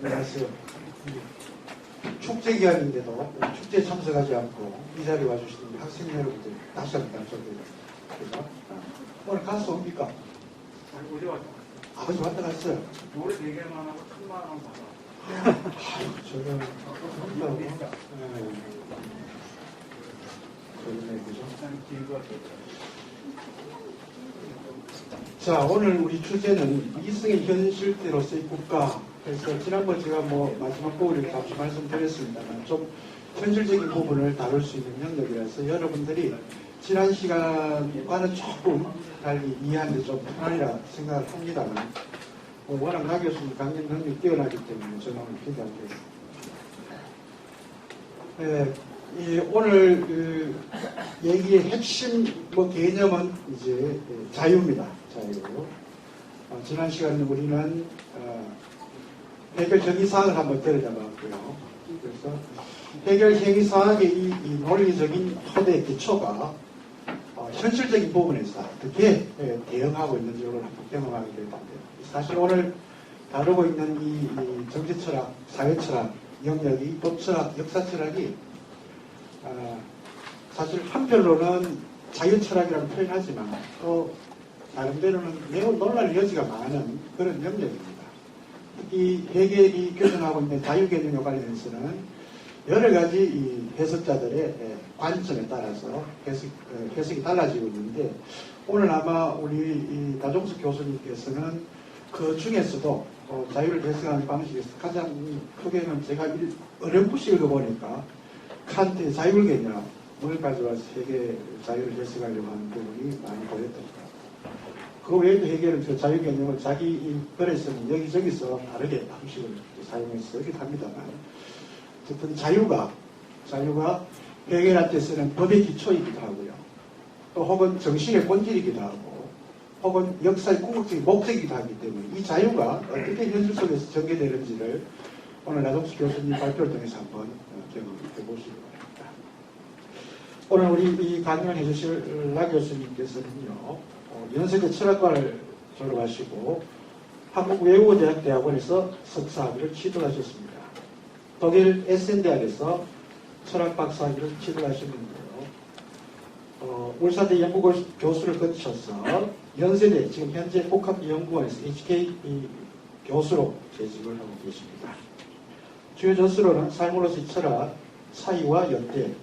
안녕하세요. 축제 기간인데도 축제에 참석하지 않고 이 자리에 와주시는 학생 여러분들 다시 한번 감사드립니다. 오늘 가수 옵니까? 어제 왔다. 아버지 왔다 갔어요. 노래 4개만 하고 1000만 원 받아. 아유, 저는 한다고. 그러네, 그죠? 자, 오늘 우리 주제는 이승의 현실대로서의 국가. 그래서 지난번 제가 마지막 곡을 이렇게 앞서 말씀드렸습니다만 좀 현실적인 부분을 다룰 수 있는 영역이라서 여러분들이 지난 시간과는 조금 달리 이해하는 데 좀 편하리라 생각을 합니다만 워낙 나 교수님 강연 능력이 뛰어나기 때문에 저는 오늘 기대합니다. 오늘 그 얘기의 핵심 개념은 이제 자유입니다. 자유. 지난 시간에 우리는 해결 정의사항을 한번 때려잡았고요. 그래서 해결 정의사항의 이 논리적인 토대 기초가 현실적인 부분에서 어떻게 대응하고 있는지를 한번 경험하게 될 텐데 사실 오늘 다루고 있는 이 정치철학, 사회철학 영역이 법철학, 역사철학이 사실 한편으로는 자유철학이라고 표현하지만 또 나름대로는 매우 놀랄 여지가 많은 그런 영역입니다. 특히 해결이 교정하고 있는 자유개념에 관련해서는 여러 가지 이 해석자들의 관점에 따라서 해석이 달라지고 있는데 오늘 아마 우리 이 나종석 교수님께서는 그 중에서도 자유를 해석하는 방식에서 가장 크게는 제가 어렴풋이 읽어보니까 칸트의 자유개념을 가져와서 세계 자유를 해석하려고 하는 부분이 많이 보였던 그 외에도 해결은 그 자유개념을 자기 글에서는 여기저기서 다르게 방식을 사용해서 쓰기도 합니다만 어쨌든 자유가 해결할 때 쓰는 법의 기초이기도 하고요. 또 혹은 정신의 본질이기도 하고 혹은 역사의 궁극적인 목적이기도 하기 때문에 이 자유가 어떻게 현실 속에서 전개되는지를 오늘 나종석 교수님 발표를 통해서 한번 경험해 보시기 바랍니다. 오늘 우리 이 강연을 해주실 나 교수님께서는요. 연세대 철학과를 졸업하시고 한국외국어대학원에서 석사학위를 취득하셨습니다. 독일 에센대학에서 철학박사학위를 취득하셨는데요. 울산대 연구고 교수를 거쳐서 연세대 지금 현재 복합연구원에서 HK 교수로 재직을 하고 계십니다. 주요 저서로는 삶으로서의 철학, 차이와 연대,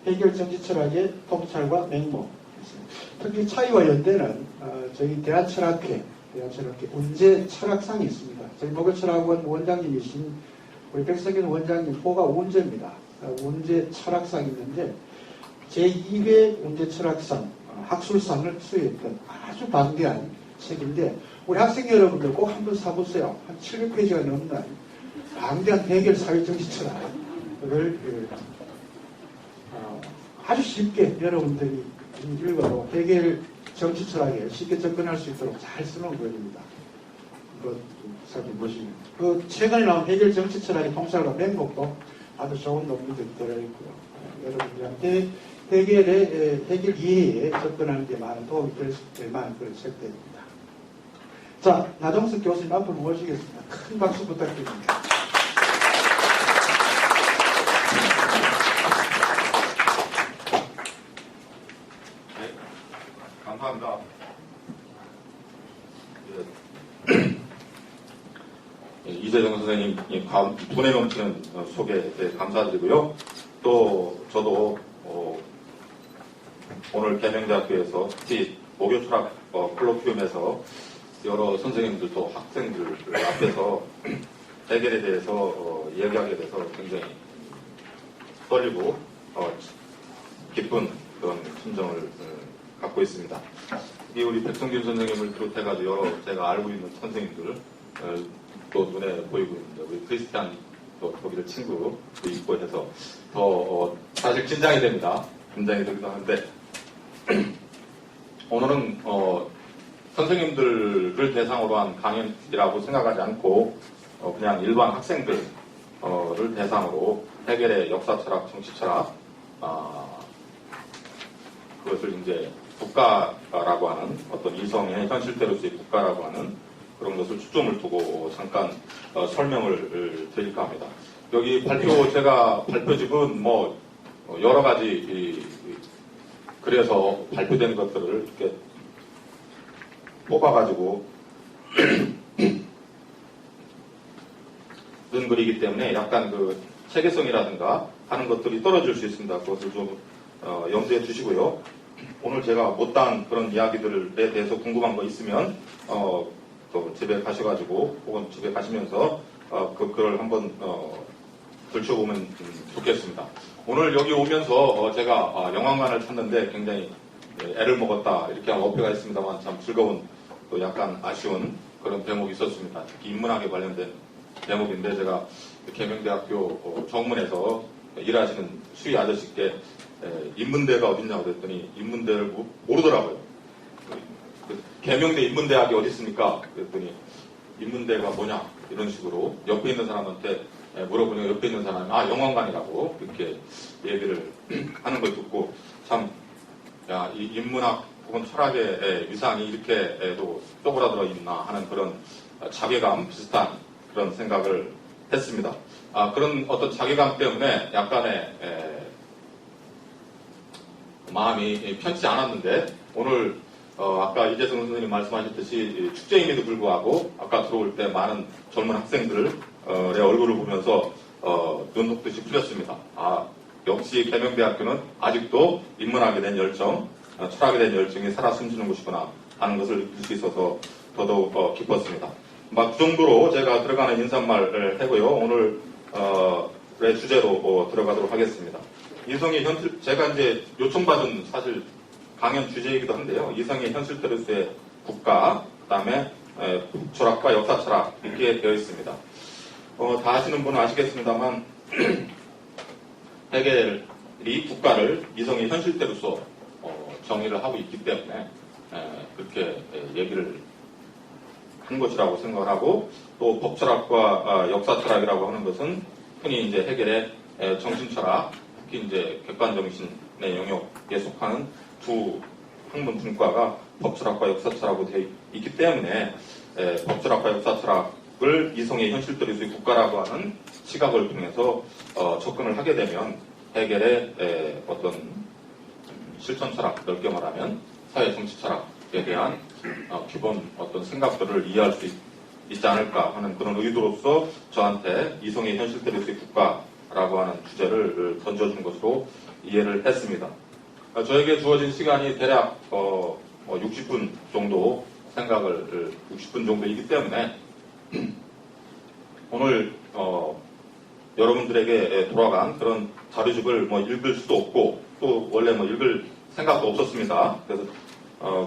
해결 정치 철학의 통찰과 맹목. 특히 차이와 연대는 저희 대한철학회 운제 철학상이 있습니다. 저희 노벨철학원 원장님이신 우리 백석현 원장님 호가 운제입니다. 운제 철학상이 있는데 제2회 운제 철학상 학술상을 수여했던 아주 방대한 책인데 우리 학생 여러분들 꼭 한번 사보세요. 한 700페이지가 넘는 방대한 해결 사회정치 철학을 아주 쉽게 여러분들이 읽어도 해결 정치 철학에 쉽게 접근할 수 있도록 잘 써놓은 글입니다. 이거 살펴보시면. 그 최근에 나온 해결 정치 철학의 통찰과 맹목도 아주 좋은 논문들이 들어있고요. 여러분들한테 해결 이해에 접근하는 데 많은 도움이 될 만한 그런 책들입니다. 자, 나종석 교수님 앞으로 모시겠습니다. 큰 박수 부탁드립니다. 감사합니다. 이재정 선생님 분에 넘치는 소개에 감사드리고요. 또 저도 오늘 계명대학교에서 특히 목요철학 콜로퀴움에서 여러 선생님들 또 학생들 앞에서 해결에 대해서 이야기하게 돼서 굉장히 떨리고 기쁜 그런 심정을 갖고 있습니다. 이 우리 백성균 선생님을 비롯해가지고 여러 제가 알고 있는 선생님들 또 눈에 보이고 있는데 우리 크리스티안 또 독일 친구도 있고 해서 더 사실 긴장이 됩니다. 긴장이 되기도 하는데 오늘은 선생님들을 대상으로 한 강연이라고 생각하지 않고 그냥 일반 학생들을 대상으로 해결의 역사철학, 정치철학 그것을 이제 국가라고 하는 어떤 이성의 현실대로서의 국가라고 하는 그런 것을 초점을 두고 잠깐 설명을 드릴까 합니다. 여기 제가 발표집은 뭐 여러 가지 그래서 발표된 것들을 이렇게 뽑아가지고 는 글이기 때문에 약간 그 체계성이라든가 하는 것들이 떨어질 수 있습니다. 그것을 좀 염두에 두시고요. 오늘 제가 못다한 그런 이야기들에 대해서 궁금한 거 있으면 또 집에 가셔가지고 혹은 집에 가시면서 그 글을 한번 들춰보면 좋겠습니다. 오늘 여기 오면서 제가 영화관을 찾는데 굉장히 애를 먹었다 이렇게 한 어폐가 있습니다만 참 즐거운 또 약간 아쉬운 그런 대목이 있었습니다. 특히 인문학에 관련된 대목인데 제가 계명대학교 정문에서 일하시는 수희 아저씨께 인문대가 어딨냐고 그랬더니 인문대를 모르더라고요. 계명대 인문대학이 어디 있습니까? 그랬더니 인문대가 뭐냐 이런 식으로 옆에 있는 사람한테 물어보니까 옆에 있는 사람이 영화관이라고 이렇게 얘기를 하는 걸 듣고 참 이 인문학 혹은 철학의 위상이 이렇게도 쪼그라들어 있나 하는 그런 자괴감 비슷한 그런 생각을 했습니다. 그런 어떤 자괴감 때문에 약간의 마음이 편치 않았는데 오늘 아까 이재성 선생님 말씀하셨듯이 축제임에도 불구하고 아까 들어올 때 많은 젊은 학생들의 얼굴을 보면서 눈녹듯이 풀렸습니다. 역시 계명대학교는 아직도 인문학에 대한 열정, 철학에 대한 열정이 살아 숨쉬는 곳이구나 하는 것을 느낄 수 있어서 더더욱 기뻤습니다. 그 정도로 제가 들어가는 인사말을 하고요. 오늘의 주제로 들어가도록 하겠습니다. 이성의 현실, 제가 이제 요청받은 사실 강연 주제이기도 한데요. 이성의 현실대로서의 국가, 그 다음에 철학과 역사 철학 이렇게 되어 있습니다. 다 아시는 분은 아시겠습니다만 헤겔이 국가를 이성의 현실대로서 정의를 하고 있기 때문에 그렇게 얘기를 한 것이라고 생각을 하고 또 법철학과 역사철학이라고 하는 것은 흔히 이제 헤겔의 정신철학, 특히 이제 객관정신의 영역에 속하는 두 학문 분과가 법철학과 역사철학으로 되어 있기 때문에 법철학과 역사철학을 이성의 현실대로서의 국가라고 하는 시각을 통해서 접근을 하게 되면 헤겔의 어떤 실천철학, 넓게 말하면 사회정치철학에 대한 기본 어떤 생각들을 이해할 수 있지 않을까 하는 그런 의도로서 저한테 이성의 현실대로서의 국가라고 하는 주제를 던져준 것으로 이해를 했습니다. 저에게 주어진 시간이 대략 60분 정도 60분 정도이기 때문에 오늘 여러분들에게 돌아간 그런 자료집을 읽을 수도 없고 또 원래 읽을 생각도 없었습니다. 그래서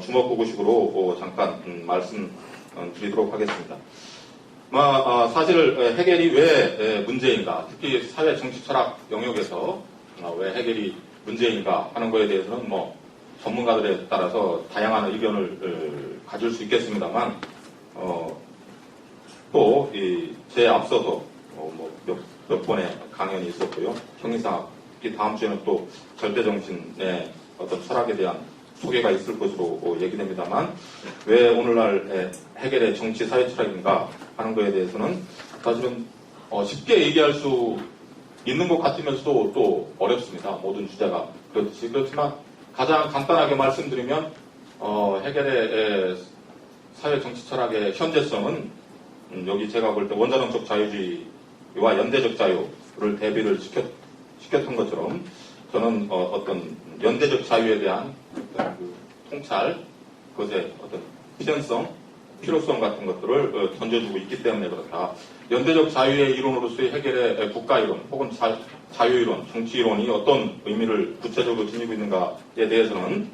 주먹구구식으로 잠깐 말씀드리도록 하겠습니다. 사실 헤겔이 왜 문제인가, 특히 사회 정치 철학 영역에서 왜 헤겔이 문제인가 하는 것에 대해서는 전문가들에 따라서 다양한 의견을 가질 수 있겠습니다만 또 제 앞서서 몇 번의 강연이 있었고요. 형이상 특히 다음 주에는 또 절대정신의 어떤 철학에 대한 소개가 있을 것으로 얘기됩니다만 왜 오늘날 헤겔의 정치 사회 철학인가 하는 것에 대해서는 사실은 쉽게 얘기할 수 있는 것 같으면서도 또 어렵습니다. 모든 주제가 그렇듯이. 그렇지만 가장 간단하게 말씀드리면 헤겔의 사회 정치 철학의 현재성은 여기 제가 볼 때 원자론적 자유주의와 연대적 자유를 대비를 시켰던 것처럼 저는 어떤 연대적 자유에 대한 그 통찰, 그것의 어떤 필요성 같은 것들을 던져주고 있기 때문에 그렇다. 연대적 자유의 이론으로서의 헤겔의 국가이론 혹은 자유이론, 정치이론이 어떤 의미를 구체적으로 지니고 있는가에 대해서는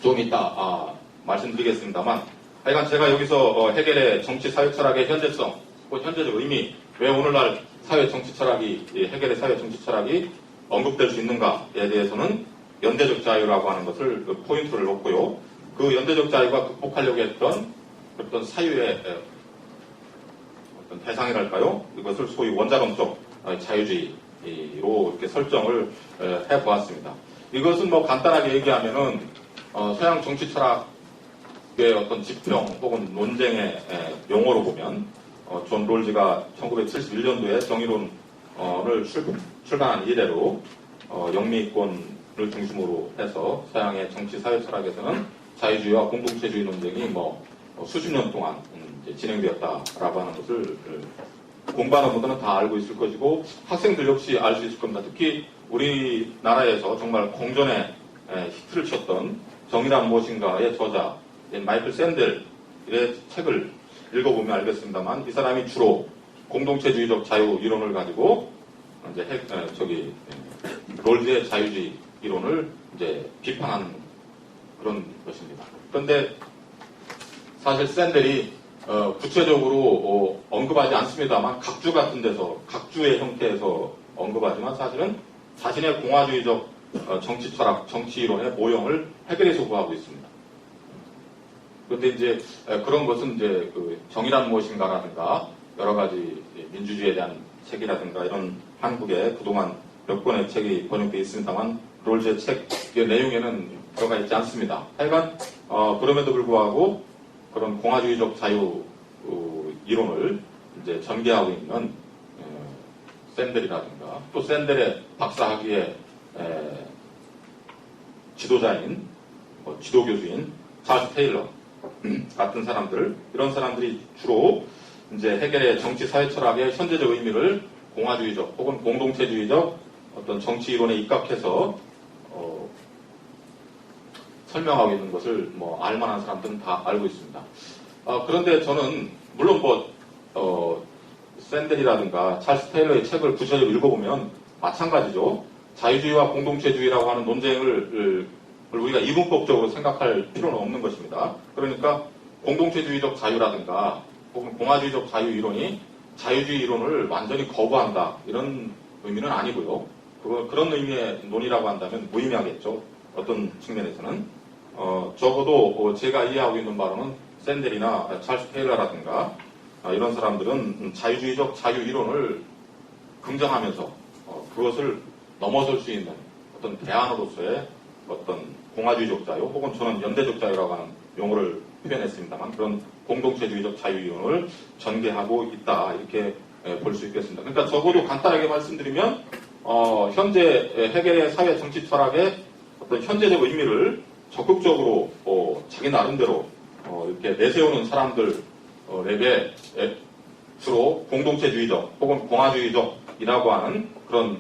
좀 이따 말씀드리겠습니다만 하여간 제가 여기서 헤겔의 정치 사회 철학의 현재성, 현재적 의미, 왜 오늘날 사회 정치 철학이 헤겔의 사회 정치 철학이 언급될 수 있는가에 대해서는 연대적 자유라고 하는 것을 포인트를 놓고요. 그 연대적 자유가 극복하려고 했던 어떤 사유의 어떤 대상이랄까요? 이것을 소위 원자론적 자유주의로 이렇게 설정을 해보았습니다. 이것은 간단하게 얘기하면은 서양 정치 철학의 어떤 집평 혹은 논쟁의 용어로 보면 존 롤즈가 1971년도에 정의론을 출간한 이래로 영미권을 중심으로 해서 서양의 정치 사회 철학에서는 자유주의와 공동체주의 논쟁이 수십 년 동안 이제 진행되었다라고 하는 것을 공부하는 분들은 다 알고 있을 것이고 학생들 역시 알 수 있을 겁니다. 특히 우리나라에서 정말 공전에 히트를 쳤던 정의란 무엇인가의 저자 마이클 샌델의 책을 읽어보면 알겠습니다만 이 사람이 주로 공동체주의적 자유 이론을 가지고 이제 롤즈의 자유주의 이론을 이제 비판하는 그런 것입니다. 그런데 사실 샌델이 구체적으로 언급하지 않습니다만 각주 같은 데서 각주의 형태에서 언급하지만 사실은 자신의 공화주의적 정치 철학, 정치 이론의 모형을 해결해서 구하고 있습니다. 그런데 이제 그런 것은 이제 정의란 무엇인가라든가 여러 가지 민주주의에 대한 책이라든가 이런 한국에 그동안 몇 권의 책이 번역되어 있습니다만 롤즈의 책의 내용에는 들어가 있지 않습니다. 하여간 그럼에도 불구하고 그런 공화주의적 자유 이론을 이제 전개하고 있는 샌델이라든가 또 샌델의 박사학위의 지도자인 지도교수인 찰스 테일러 같은 사람들 이런 사람들이 주로 이제 해겔의 정치 사회 철학의 현재적 의미를 공화주의적 혹은 공동체주의적 어떤 정치 이론에 입각해서 설명하고 있는 것을 알만한 사람들은 다 알고 있습니다. 그런데 저는 물론 샌델이라든가 찰스 테일러의 책을 구체적으로 읽어보면 마찬가지죠. 자유주의와 공동체주의라고 하는 논쟁을 우리가 이분법적으로 생각할 필요는 없는 것입니다. 그러니까 공동체주의적 자유라든가 혹은 공화주의적 자유 이론이 자유주의 이론을 완전히 거부한다 이런 의미는 아니고요. 그런 의미의 논의라고 한다면 무의미하겠죠. 어떤 측면에서는 적어도 제가 이해하고 있는 바로는 샌델이나 찰스 테일러라든가 이런 사람들은 자유주의적 자유 이론을 긍정하면서 그것을 넘어설 수 있는 어떤 대안으로서의 어떤 공화주의적 자유 혹은 저는 연대적 자유라고 하는 용어를 표현했습니다만 그런 공동체주의적 자유 이론을 전개하고 있다 이렇게 볼 수 있겠습니다. 그러니까 적어도 간단하게 말씀드리면 현재 해겔의 사회 정치 철학의 어떤 현재적 의미를 적극적으로 자기 나름대로 이렇게 내세우는 사람들에게 주로 공동체주의적 혹은 공화주의적이라고 하는 그런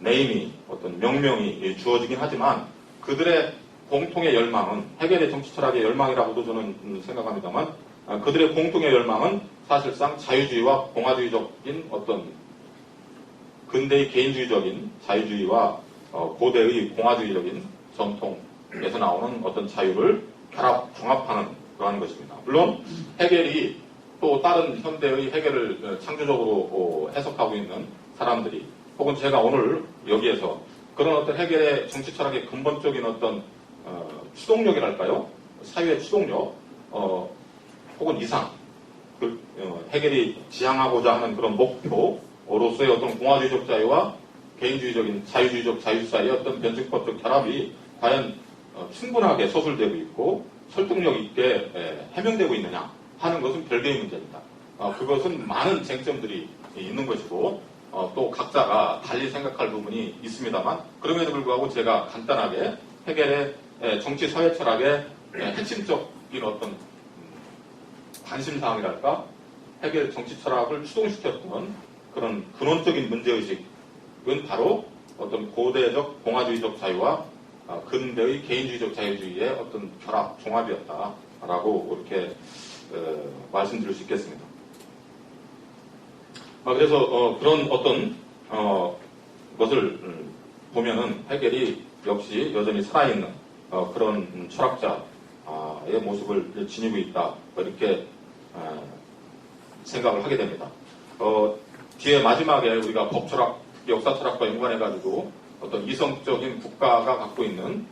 네임이 어떤 명명이 주어지긴 하지만 그들의 공통의 열망은 해겔의 정치 철학의 열망이라고도 저는 생각합니다만 그들의 공통의 열망은 사실상 자유주의와 공화주의적인 어떤 근대의 개인주의적인 자유주의와 고대의 공화주의적인 전통에서 나오는 어떤 자유를 종합하는 그러한 것입니다. 물론 해겔이 또 다른 현대의 해겔을 창조적으로 해석하고 있는 사람들이 혹은 제가 오늘 여기에서 그런 어떤 해겔의 정치 철학의 근본적인 어떤 추동력이랄까요? 사유의 추동력 혹은 이상 해겔이 지향하고자 하는 그런 목표로서의 어떤 공화주의적 자유와 개인주의적인 자유주의적 자유 사이의 어떤 변증법적 결합이 과연 충분하게 서술되고 있고 설득력 있게 해명되고 있느냐 하는 것은 별개의 문제입니다. 그것은 많은 쟁점들이 있는 것이고 또 각자가 달리 생각할 부분이 있습니다만 그럼에도 불구하고 제가 간단하게 해겔의 정치 사회 철학의 핵심적인 어떤 관심사항이랄까 해겔 정치 철학을 추동시켰던 그런 근원적인 문제의식은 바로 어떤 고대적 공화주의적 자유와 근대의 개인주의적 자유주의의 어떤 결합, 종합이었다라고 이렇게 말씀드릴 수 있겠습니다. 그래서 그런 어떤 것을 보면은 해겔이 역시 여전히 살아있는 그런 철학자의 모습을 지니고 있다 이렇게 생각을 하게 됩니다. 뒤에 마지막에 우리가 법철학, 역사철학과 연관해가지고 어떤 이성적인 국가가 갖고 있는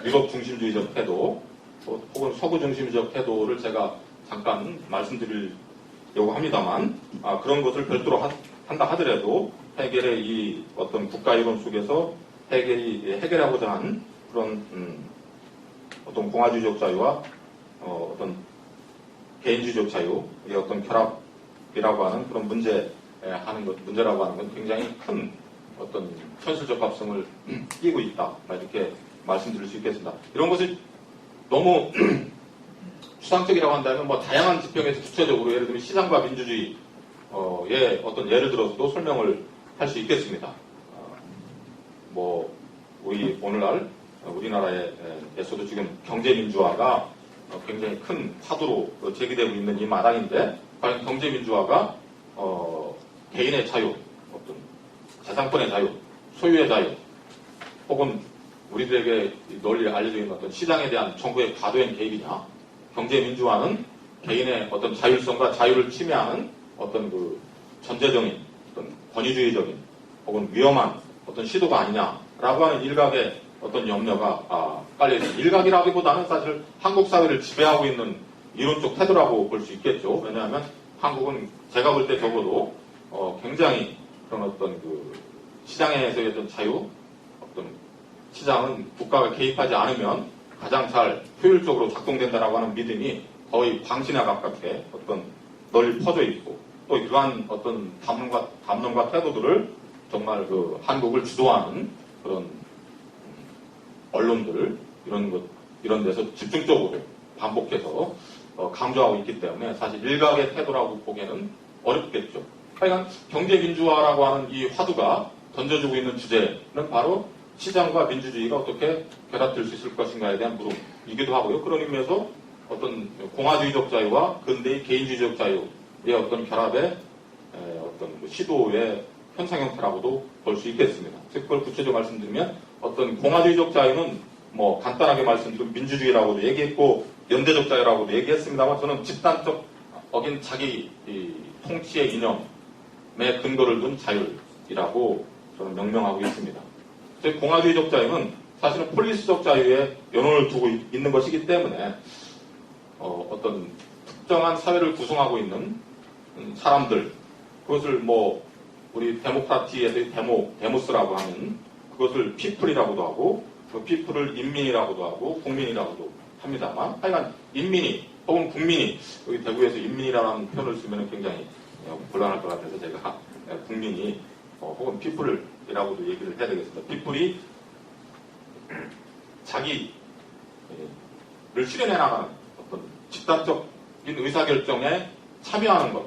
유럽 중심주의적 태도 혹은 서구 중심주의적 태도를 제가 잠깐 말씀드리려고 합니다만 그런 것을 별도로 한다 하더라도 해겔의 이 어떤 국가 이론 속에서 해겔이 해결하고자 한 그런 어떤 공화주의적 자유와 어떤 개인주의적 자유, 이 어떤 결합이라고 하는 그런 문제라고 하는 건 굉장히 큰 어떤 현실적 합성을 띄고 있다. 이렇게 말씀드릴 수 있겠습니다. 이런 것이 너무 추상적이라고 한다면 뭐 다양한 지평에서 구체적으로 예를 들면 시장과 민주주의의 어떤 예를 들어서도 설명을 할 수 있겠습니다. 뭐 우리 오늘날 우리나라에서도 지금 경제민주화가 굉장히 큰 화두로 제기되고 있는 이 마당인데 과연 경제민주화가 개인의 자유, 어떤 재산권의 자유, 소유의 자유, 혹은 우리들에게 널리 알려져 있는 어떤 시장에 대한 정부의 과도한 개입이냐? 경제민주화는 개인의 어떤 자율성과 자유를 침해하는 어떤 그 전제적인 어떤 권위주의적인 혹은 위험한 어떤 시도가 아니냐라고 하는 일각의 어떤 염려가 깔려 있습니다. 일각이라기보다는 사실 한국 사회를 지배하고 있는 이론적 태도라고 볼 수 있겠죠. 왜냐하면 한국은 제가 볼 때 적어도 굉장히 그런 어떤 그 시장에서의 어떤 자유, 어떤 시장은 국가가 개입하지 않으면 가장 잘 효율적으로 작동된다라고 하는 믿음이 거의 광신에 가깝게 어떤 널리 퍼져 있고 또 이러한 어떤 담론과 태도들을 정말 그 한국을 주도하는 그런 언론들 이런 데서 집중적으로 반복해서 강조하고 있기 때문에 사실 일각의 태도라고 보기에는 어렵겠죠. 하여간 경제민주화라고 하는 이 화두가 던져주고 있는 주제는 바로 시장과 민주주의가 어떻게 결합될 수 있을 것인가에 대한 물음이기도 하고요. 그런 의미에서 어떤 공화주의적 자유와 근대의 개인주의적 자유의 어떤 결합의 어떤 시도의 현상 형태라고도 볼 수 있겠습니다. 그걸 구체적으로 말씀드리면 어떤 공화주의적 자유는 뭐 간단하게 말씀드리면 민주주의라고도 얘기했고 연대적 자유라고도 얘기했습니다만 저는 집단적 자기 통치의 이념에 근거를 둔 자유이라고 저는 명명하고 있습니다. 공화주의적 자유는 사실은 폴리스적 자유에 연원을 두고 있는 것이기 때문에 어떤 특정한 사회를 구성하고 있는 사람들 그것을 뭐 우리 데모크라티에서의 데모스라고 하는 그것을 피플이라고도 하고 그 피플을 인민이라고도 하고 국민이라고도 합니다만 하여간 인민이 혹은 국민이 여기 대구에서 인민이라는 표현을 쓰면 굉장히 곤란할 것 같아서 제가 국민이 혹은 피플이라고도 얘기를 해야 되겠습니다. 피플이 자기를 실현해 나가는 어떤 집단적인 의사결정에 참여하는 것,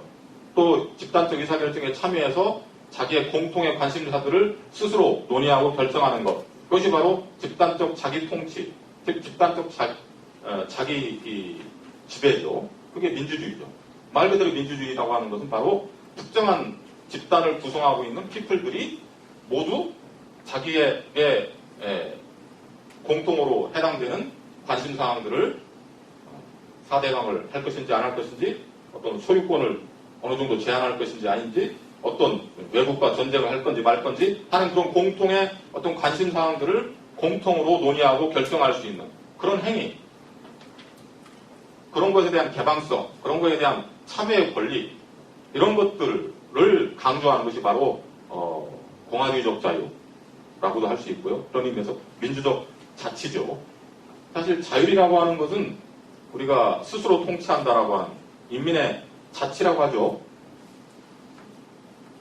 또 집단적 의사결정에 참여해서 자기의 공통의 관심사들을 스스로 논의하고 결정하는 것, 그것이 바로 집단적 자기 통치, 즉 집단적 자기 지배죠. 그게 민주주의죠. 말 그대로 민주주의라고 하는 것은 바로 특정한 집단을 구성하고 있는 피플들이 모두 자기의 공통으로 해당되는 관심사항들을 사대강을 할 것인지 안 할 것인지 어떤 소유권을 어느 정도 제한할 것인지 아닌지 어떤 외국과 전쟁을 할 건지 말 건지 하는 그런 공통의 어떤 관심사항들을 공통으로 논의하고 결정할 수 있는 그런 행위, 그런 것에 대한 개방성, 그런 것에 대한 참여의 권리, 이런 것들을 강조하는 것이 바로 공화주의적 자유라고도 할 수 있고요. 그런 의미에서 민주적 자치죠. 사실 자율이라고 하는 것은 우리가 스스로 통치한다라고 하는 인민의 자치라고 하죠.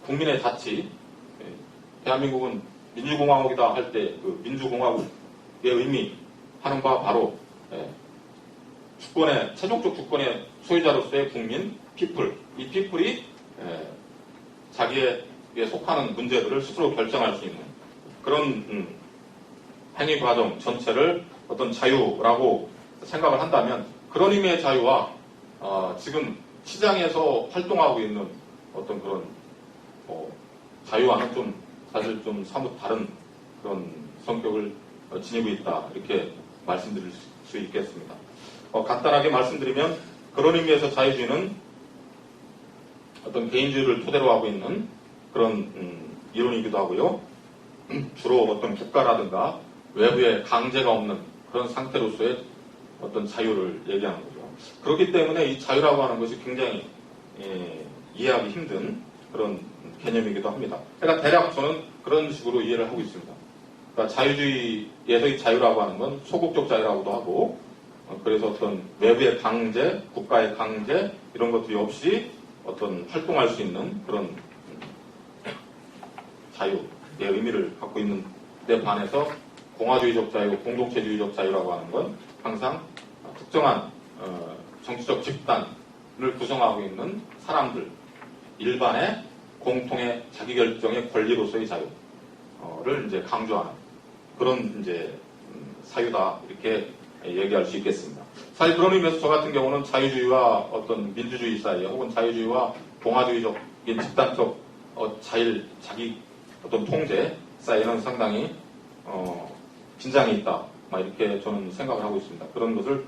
국민의 자치. 대한민국은 민주공화국이다 할 때 그 민주공화국의 의미하는 바와 바로 주권의 최종적 주권의 소유자로서의 국민, 피플. 이 피플이 자기에게 속하는 문제들을 스스로 결정할 수 있는 그런 행위 과정 전체를 어떤 자유라고 생각을 한다면 그런 의미의 자유와 지금 시장에서 활동하고 있는 어떤 그런 자유와는 좀 사실 좀 사뭇 다른 그런 성격을 지니고 있다 이렇게 말씀드릴 수 있겠습니다. 간단하게 말씀드리면 그런 의미에서 자유주의는 어떤 개인주의를 토대로 하고 있는 그런 이론이기도 하고요. 주로 어떤 국가라든가 외부의 강제가 없는 그런 상태로서의 어떤 자유를 얘기하는 거죠. 그렇기 때문에 이 자유라고 하는 것이 굉장히 이해하기 힘든 그런 개념이기도 합니다. 그러니까 대략 저는 그런 식으로 이해를 하고 있습니다. 그러니까 자유주의에서의 자유라고 하는 건 소극적 자유라고도 하고 그래서 어떤 외부의 강제, 국가의 강제 이런 것들이 없이 어떤 활동할 수 있는 그런 자유의 의미를 갖고 있는 데 반해서 공화주의적 자유, 공동체주의적 자유라고 하는 건 항상 특정한 정치적 집단을 구성하고 있는 사람들, 일반의 공통의 자기결정의 권리로서의 자유를 이제 강조하는 그런 이제 사유다 이렇게 얘기할 수 있겠습니다. 사실 그런 의미에서 저 같은 경우는 자유주의와 어떤 민주주의 사이에 혹은 자유주의와 공화주의적인 집단적 자기 어떤 통제 사이에는 상당히 긴장이 있다. 막 이렇게 저는 생각을 하고 있습니다. 그런 것을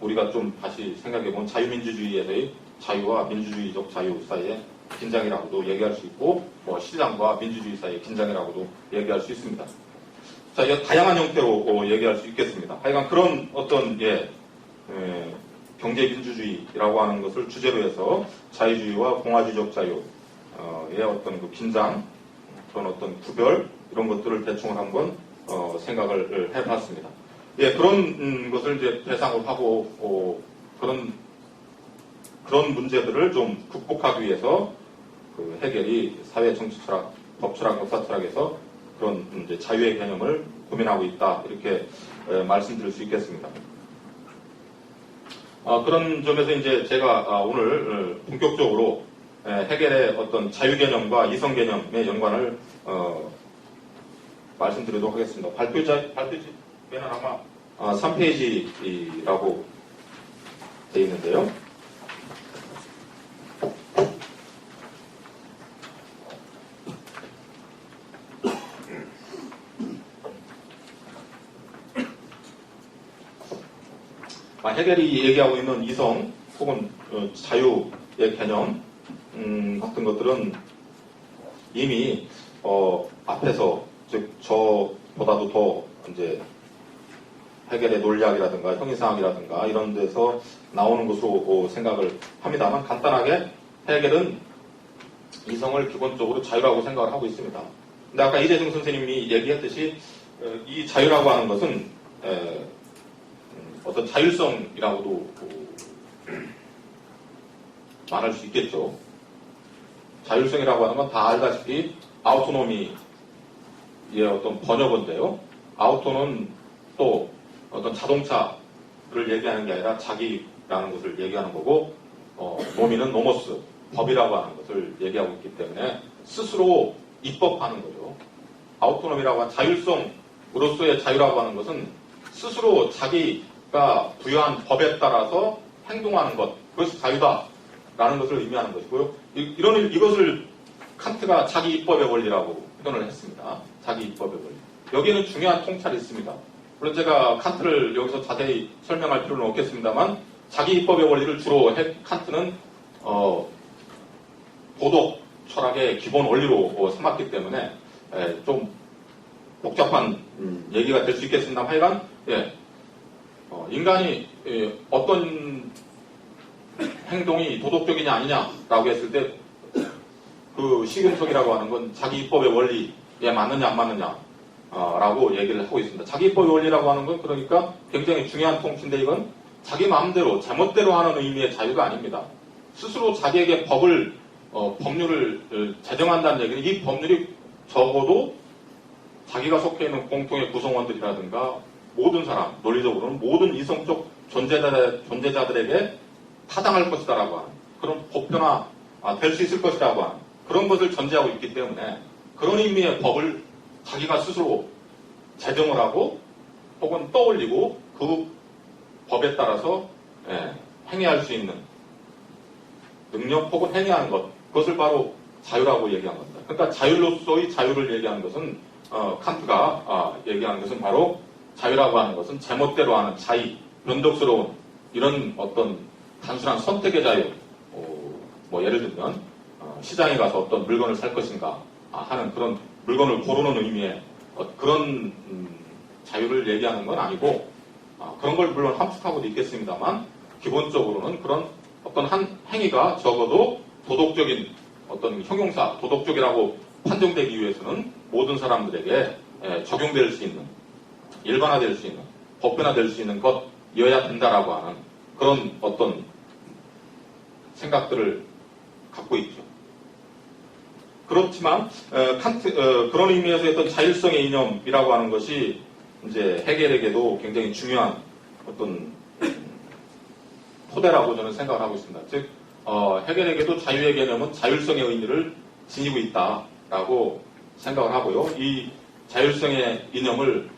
우리가 좀 다시 생각해보면 자유민주주의에서의 자유와 민주주의적 자유 사이에 긴장이라고도 얘기할 수 있고 시장과 민주주의 사이의 긴장이라고도 얘기할 수 있습니다. 자, 이 다양한 형태로 얘기할 수 있겠습니다. 하여간 그런 어떤 경제민주주의라고 하는 것을 주제로 해서 자유주의와 공화주의적 자유의 어떤 그 긴장, 그런 어떤 구별 이런 것들을 대충 한번 생각을 해봤습니다. 예, 그런 것을 이제 대상으로 하고 그런 문제들을 좀 극복하기 위해서 그 해겔이 사회 정치 철학, 법 철학, 역사 철학에서 그런 이제 자유의 개념을 고민하고 있다 이렇게 말씀드릴 수 있겠습니다. 그런 점에서 이제 제가 오늘 본격적으로 해겔의 어떤 자유 개념과 이성 개념의 연관을 말씀드리도록 하겠습니다. 발표지에는 아마 3페이지라고 되어 있는데요. 해겔이 얘기하고 있는 이성 혹은 자유의 개념 같은 것들은 이미 앞에서 즉 저보다도 더 이제 해겔의 논리학이라든가 형이상학이라든가 이런 데서 나오는 것으로 생각을 합니다만 간단하게 해겔은 이성을 기본적으로 자유라고 생각을 하고 있습니다. 근데 아까 이재승 선생님이 얘기했듯이 이 자유라고 하는 것은 어떤 자율성이라고도 말할 수 있겠죠. 자율성이라고 하는 건 다 알다시피 아우토노미의 어떤 번역어인데요. 아우토는 또 어떤 자동차를 얘기하는 게 아니라 자기라는 것을 얘기하는 거고 노미는 노모스, 법이라고 하는 것을 얘기하고 있기 때문에 스스로 입법하는 거죠. 아우토노미라고 하는 자율성으로서의 자유라고 하는 것은 스스로 자기가 부여한 법에 따라서 행동하는 것, 그것이 자유다라는 것을 의미하는 것이고요. 이것을 칸트가 자기 입법의 원리라고 표현을 했습니다. 자기 입법의 원리. 여기에는 중요한 통찰이 있습니다. 물론 제가 칸트를 여기서 자세히 설명할 필요는 없겠습니다만 자기 입법의 원리를 주로 칸트는 도덕 철학의 기본 원리로 삼았기 때문에 좀 복잡한 얘기가 될 수 있겠습니다만 하여간 인간이 어떤 행동이 도덕적이냐 아니냐라고 했을 때 그 시금석이라고 하는 건 자기 입법의 원리에 맞느냐 안 맞느냐라고 얘기를 하고 있습니다. 자기 입법의 원리라고 하는 건 그러니까 굉장히 중요한 통치인데 이건 자기 마음대로 제멋대로 하는 의미의 자유가 아닙니다. 스스로 자기에게 법률을 제정한다는 얘기는 이 법률이 적어도 자기가 속해 있는 공통의 구성원들이라든가 모든 사람, 논리적으로는 모든 이성적 존재자들에게 타당할 것이다라고 하는 그런 보편화 될 수 있을 것이라고 하는 그런 것을 전제하고 있기 때문에 그런 의미의 법을 자기가 스스로 제정을 하고 혹은 떠올리고 그 법에 따라서 행해할 수 있는 능력 혹은 행해하는 것 그것을 바로 자유라고 얘기한 겁니다. 그러니까 자율로서의 자유를 얘기하는 것은 칸트가 얘기하는 것은 바로 자유라고 하는 것은 제멋대로 하는 자의, 변덕스러운 이런 어떤 단순한 선택의 자유 뭐 예를 들면 시장에 가서 어떤 물건을 살 것인가 하는 그런 물건을 고르는 의미의 그런 자유를 얘기하는 건 아니고 그런 걸 물론 함축하고도 있겠습니다만 기본적으로는 그런 어떤 한 행위가 적어도 도덕적인 어떤 형용사, 도덕적이라고 판정되기 위해서는 모든 사람들에게 적용될 수 있는 일반화될 수 있는 보편화될 수 있는 것이어야 된다라고 하는 그런 어떤 생각들을 갖고 있죠. 그렇지만 그런 의미에서 어떤 자율성의 이념이라고 하는 것이 이제 해겔에게도 굉장히 중요한 어떤 토대라고 저는 생각을 하고 있습니다. 즉 해겔에게도 자유의 개념은 자율성의 의미를 지니고 있다라고 생각을 하고요. 이 자율성의 이념을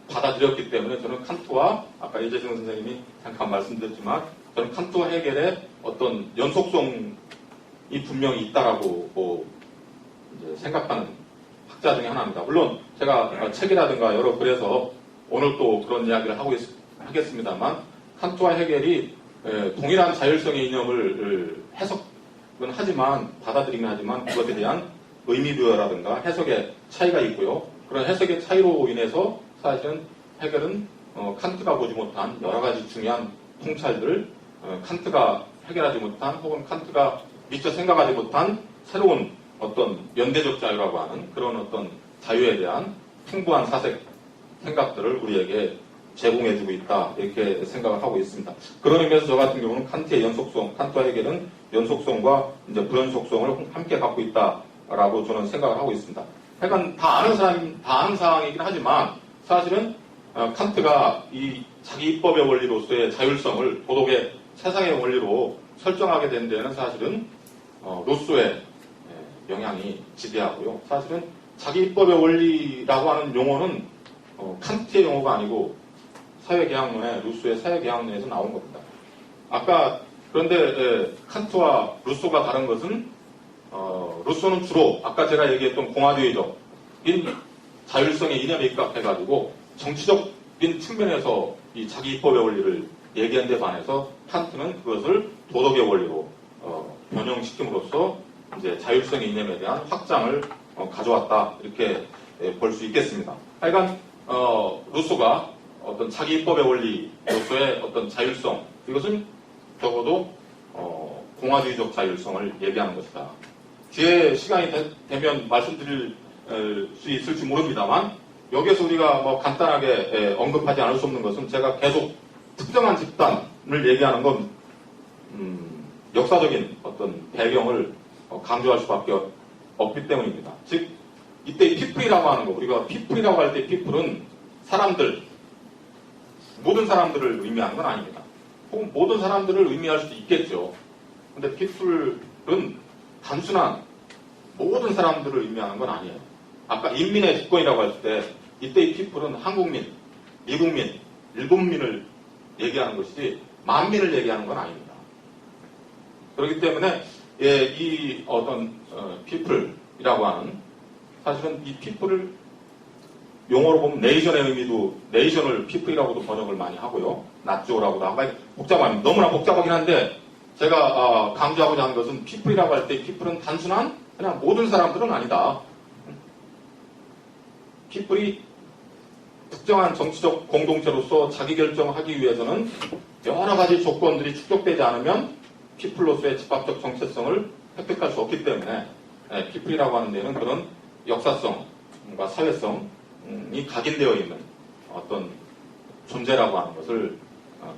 받아들였기 때문에 저는 칸트와 아까 이재승 선생님이 잠깐 말씀드렸지만 저는 칸트와 해겔의 어떤 연속성이 분명히 있다라고 이제 생각하는 학자 중에 하나입니다. 물론 제가 책이라든가 여러 글에서 오늘 또 그런 이야기를 하겠습니다만 칸트와 해겔이 동일한 자율성의 이념을 해석은 하지만 받아들이긴 하지만 그것에 대한 의미부여라든가 해석의 차이가 있고요. 그런 해석의 차이로 인해서 사실은 해겔은 칸트가 보지 못한 여러 가지 중요한 통찰들, 칸트가 해결하지 못한 혹은 칸트가 미처 생각하지 못한 새로운 어떤 연대적 자유라고 하는 그런 어떤 자유에 대한 풍부한 사색 생각들을 우리에게 제공해주고 있다 이렇게 생각을 하고 있습니다. 그런 의미에서 저 같은 경우는 칸트의 연속성, 칸트와 해겔은 연속성과 이제 불연속성을 함께 갖고 있다라고 저는 생각을 하고 있습니다. 하여간 다 아는 사항이긴 하지만 사실은 칸트가 이 자기 입법의 원리로서의 자율성을 도덕의 세상의 원리로 설정하게 된 데는 사실은 루소의 영향이 지대하고요. 사실은 자기 입법의 원리라고 하는 용어는 칸트의 용어가 아니고 사회계약론에 루소의 사회계약론에서 나온 겁니다. 아까 그런데 칸트와 루소가 다른 것은 루소는 주로 아까 제가 얘기했던 공화주의적인 자율성의 이념에 입각해가지고 정치적인 측면에서 이 자기 입법의 원리를 얘기한 데 반해서 칸트는 그것을 도덕의 원리로 변형시킴으로써 이제 자율성의 이념에 대한 확장을 가져왔다 이렇게 볼 수 있겠습니다. 하여간 루소가 어떤 자기 입법의 원리로서의 어떤 자율성 이것은 적어도 공화주의적 자율성을 얘기하는 것이다. 뒤에 시간이 되면 말씀드릴 수 있을지 모릅니다만 여기에서 우리가 뭐 간단하게 언급하지 않을 수 없는 것은 제가 계속 특정한 집단을 얘기하는 건 역사적인 어떤 배경을 강조할 수밖에 없기 때문입니다. 즉 이때 이 피플이라고 하는 거 우리가 피플이라고 할 때 피플은 사람들 모든 사람들을 의미하는 건 아닙니다. 혹은 모든 사람들을 의미할 수도 있겠죠. 근데 피플은 단순한 모든 사람들을 의미하는 건 아니에요. 아까 인민의 주권이라고 할 때 이때 이 피플은 한국민, 미국민, 일본민을 얘기하는 것이지 만민을 얘기하는 건 아닙니다. 그렇기 때문에 이 어떤 피플이라고 하는 사실은 이 피플을 용어로 보면 네이션의 의미도 네이션을 피플이라고도 번역을 많이 하고요. 나쪼라고도 하고 복잡합니다. 너무나 복잡하긴 한데 제가 강조하고자 하는 것은 피플이라고 할 때 피플은 단순한 그냥 모든 사람들은 아니다. 피플이 특정한 정치적 공동체로서 자기 결정하기 위해서는 여러 가지 조건들이 축적되지 않으면 피플로서의 집합적 정체성을 획득할 수 없기 때문에 피플이라고 하는 데는 그런 역사성과 사회성이 각인되어 있는 어떤 존재라고 하는 것을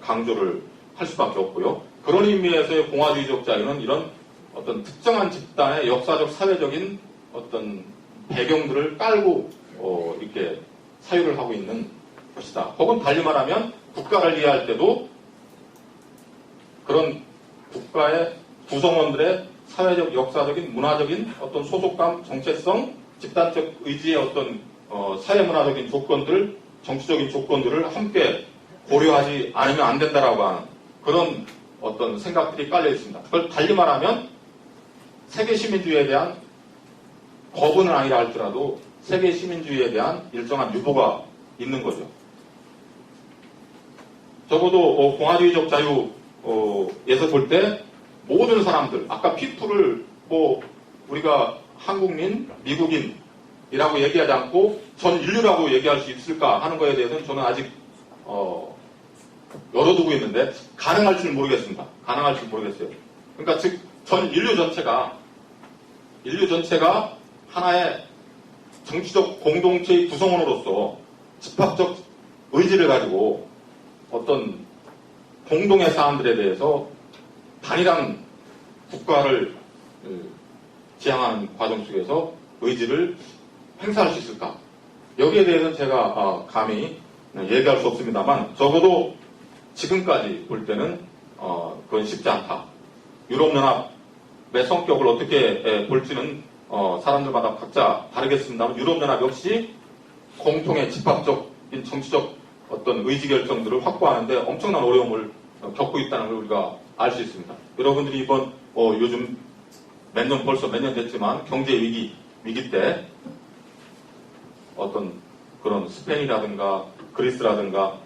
강조를 할 수밖에 없고요. 그런 의미에서의 공화주의적 자유는 이런 어떤 특정한 집단의 역사적 사회적인 어떤 배경들을 깔고 이렇게 사유를 하고 있는 것이다. 혹은 달리 말하면 국가를 이해할 때도 그런 국가의 구성원들의 사회적, 역사적인, 문화적인 어떤 소속감, 정체성, 집단적 의지의 어떤 사회문화적인 조건들, 정치적인 조건들을 함께 고려하지 않으면 안 된다라고 하는 그런 어떤 생각들이 깔려 있습니다. 그걸 달리 말하면 세계 시민주의에 대한 거부는 아니라 할지라도 세계 시민주의에 대한 일정한 유보가 있는 거죠. 적어도 공화주의적 자유에서 볼 때 모든 사람들, 아까 피플을 뭐 우리가 한국민, 미국인이라고 얘기하지 않고 전 인류라고 얘기할 수 있을까 하는 거에 대해서는 저는 아직 열어두고 있는데 가능할지는 모르겠습니다. 가능할지 모르겠어요. 그러니까 즉 전 인류 전체가 하나의 정치적 공동체의 구성원으로서 집합적 의지를 가지고 어떤 공동의 사안들에 대해서 단일한 국가를 지향하는 과정 속에서 의지를 행사할 수 있을까? 여기에 대해서는 제가 감히 얘기할 수 없습니다만 적어도 지금까지 볼 때는 그건 쉽지 않다. 유럽연합의 성격을 어떻게 볼지는 사람들마다 각자 다르겠습니다만 유럽연합 역시 공통의 집합적인 정치적 어떤 의지결정들을 확보하는데 엄청난 어려움을 겪고 있다는 걸 우리가 알 수 있습니다. 여러분들이 이번 요즘 벌써 몇 년 됐지만 경제 위기 때 어떤 그런 스페인이라든가 그리스라든가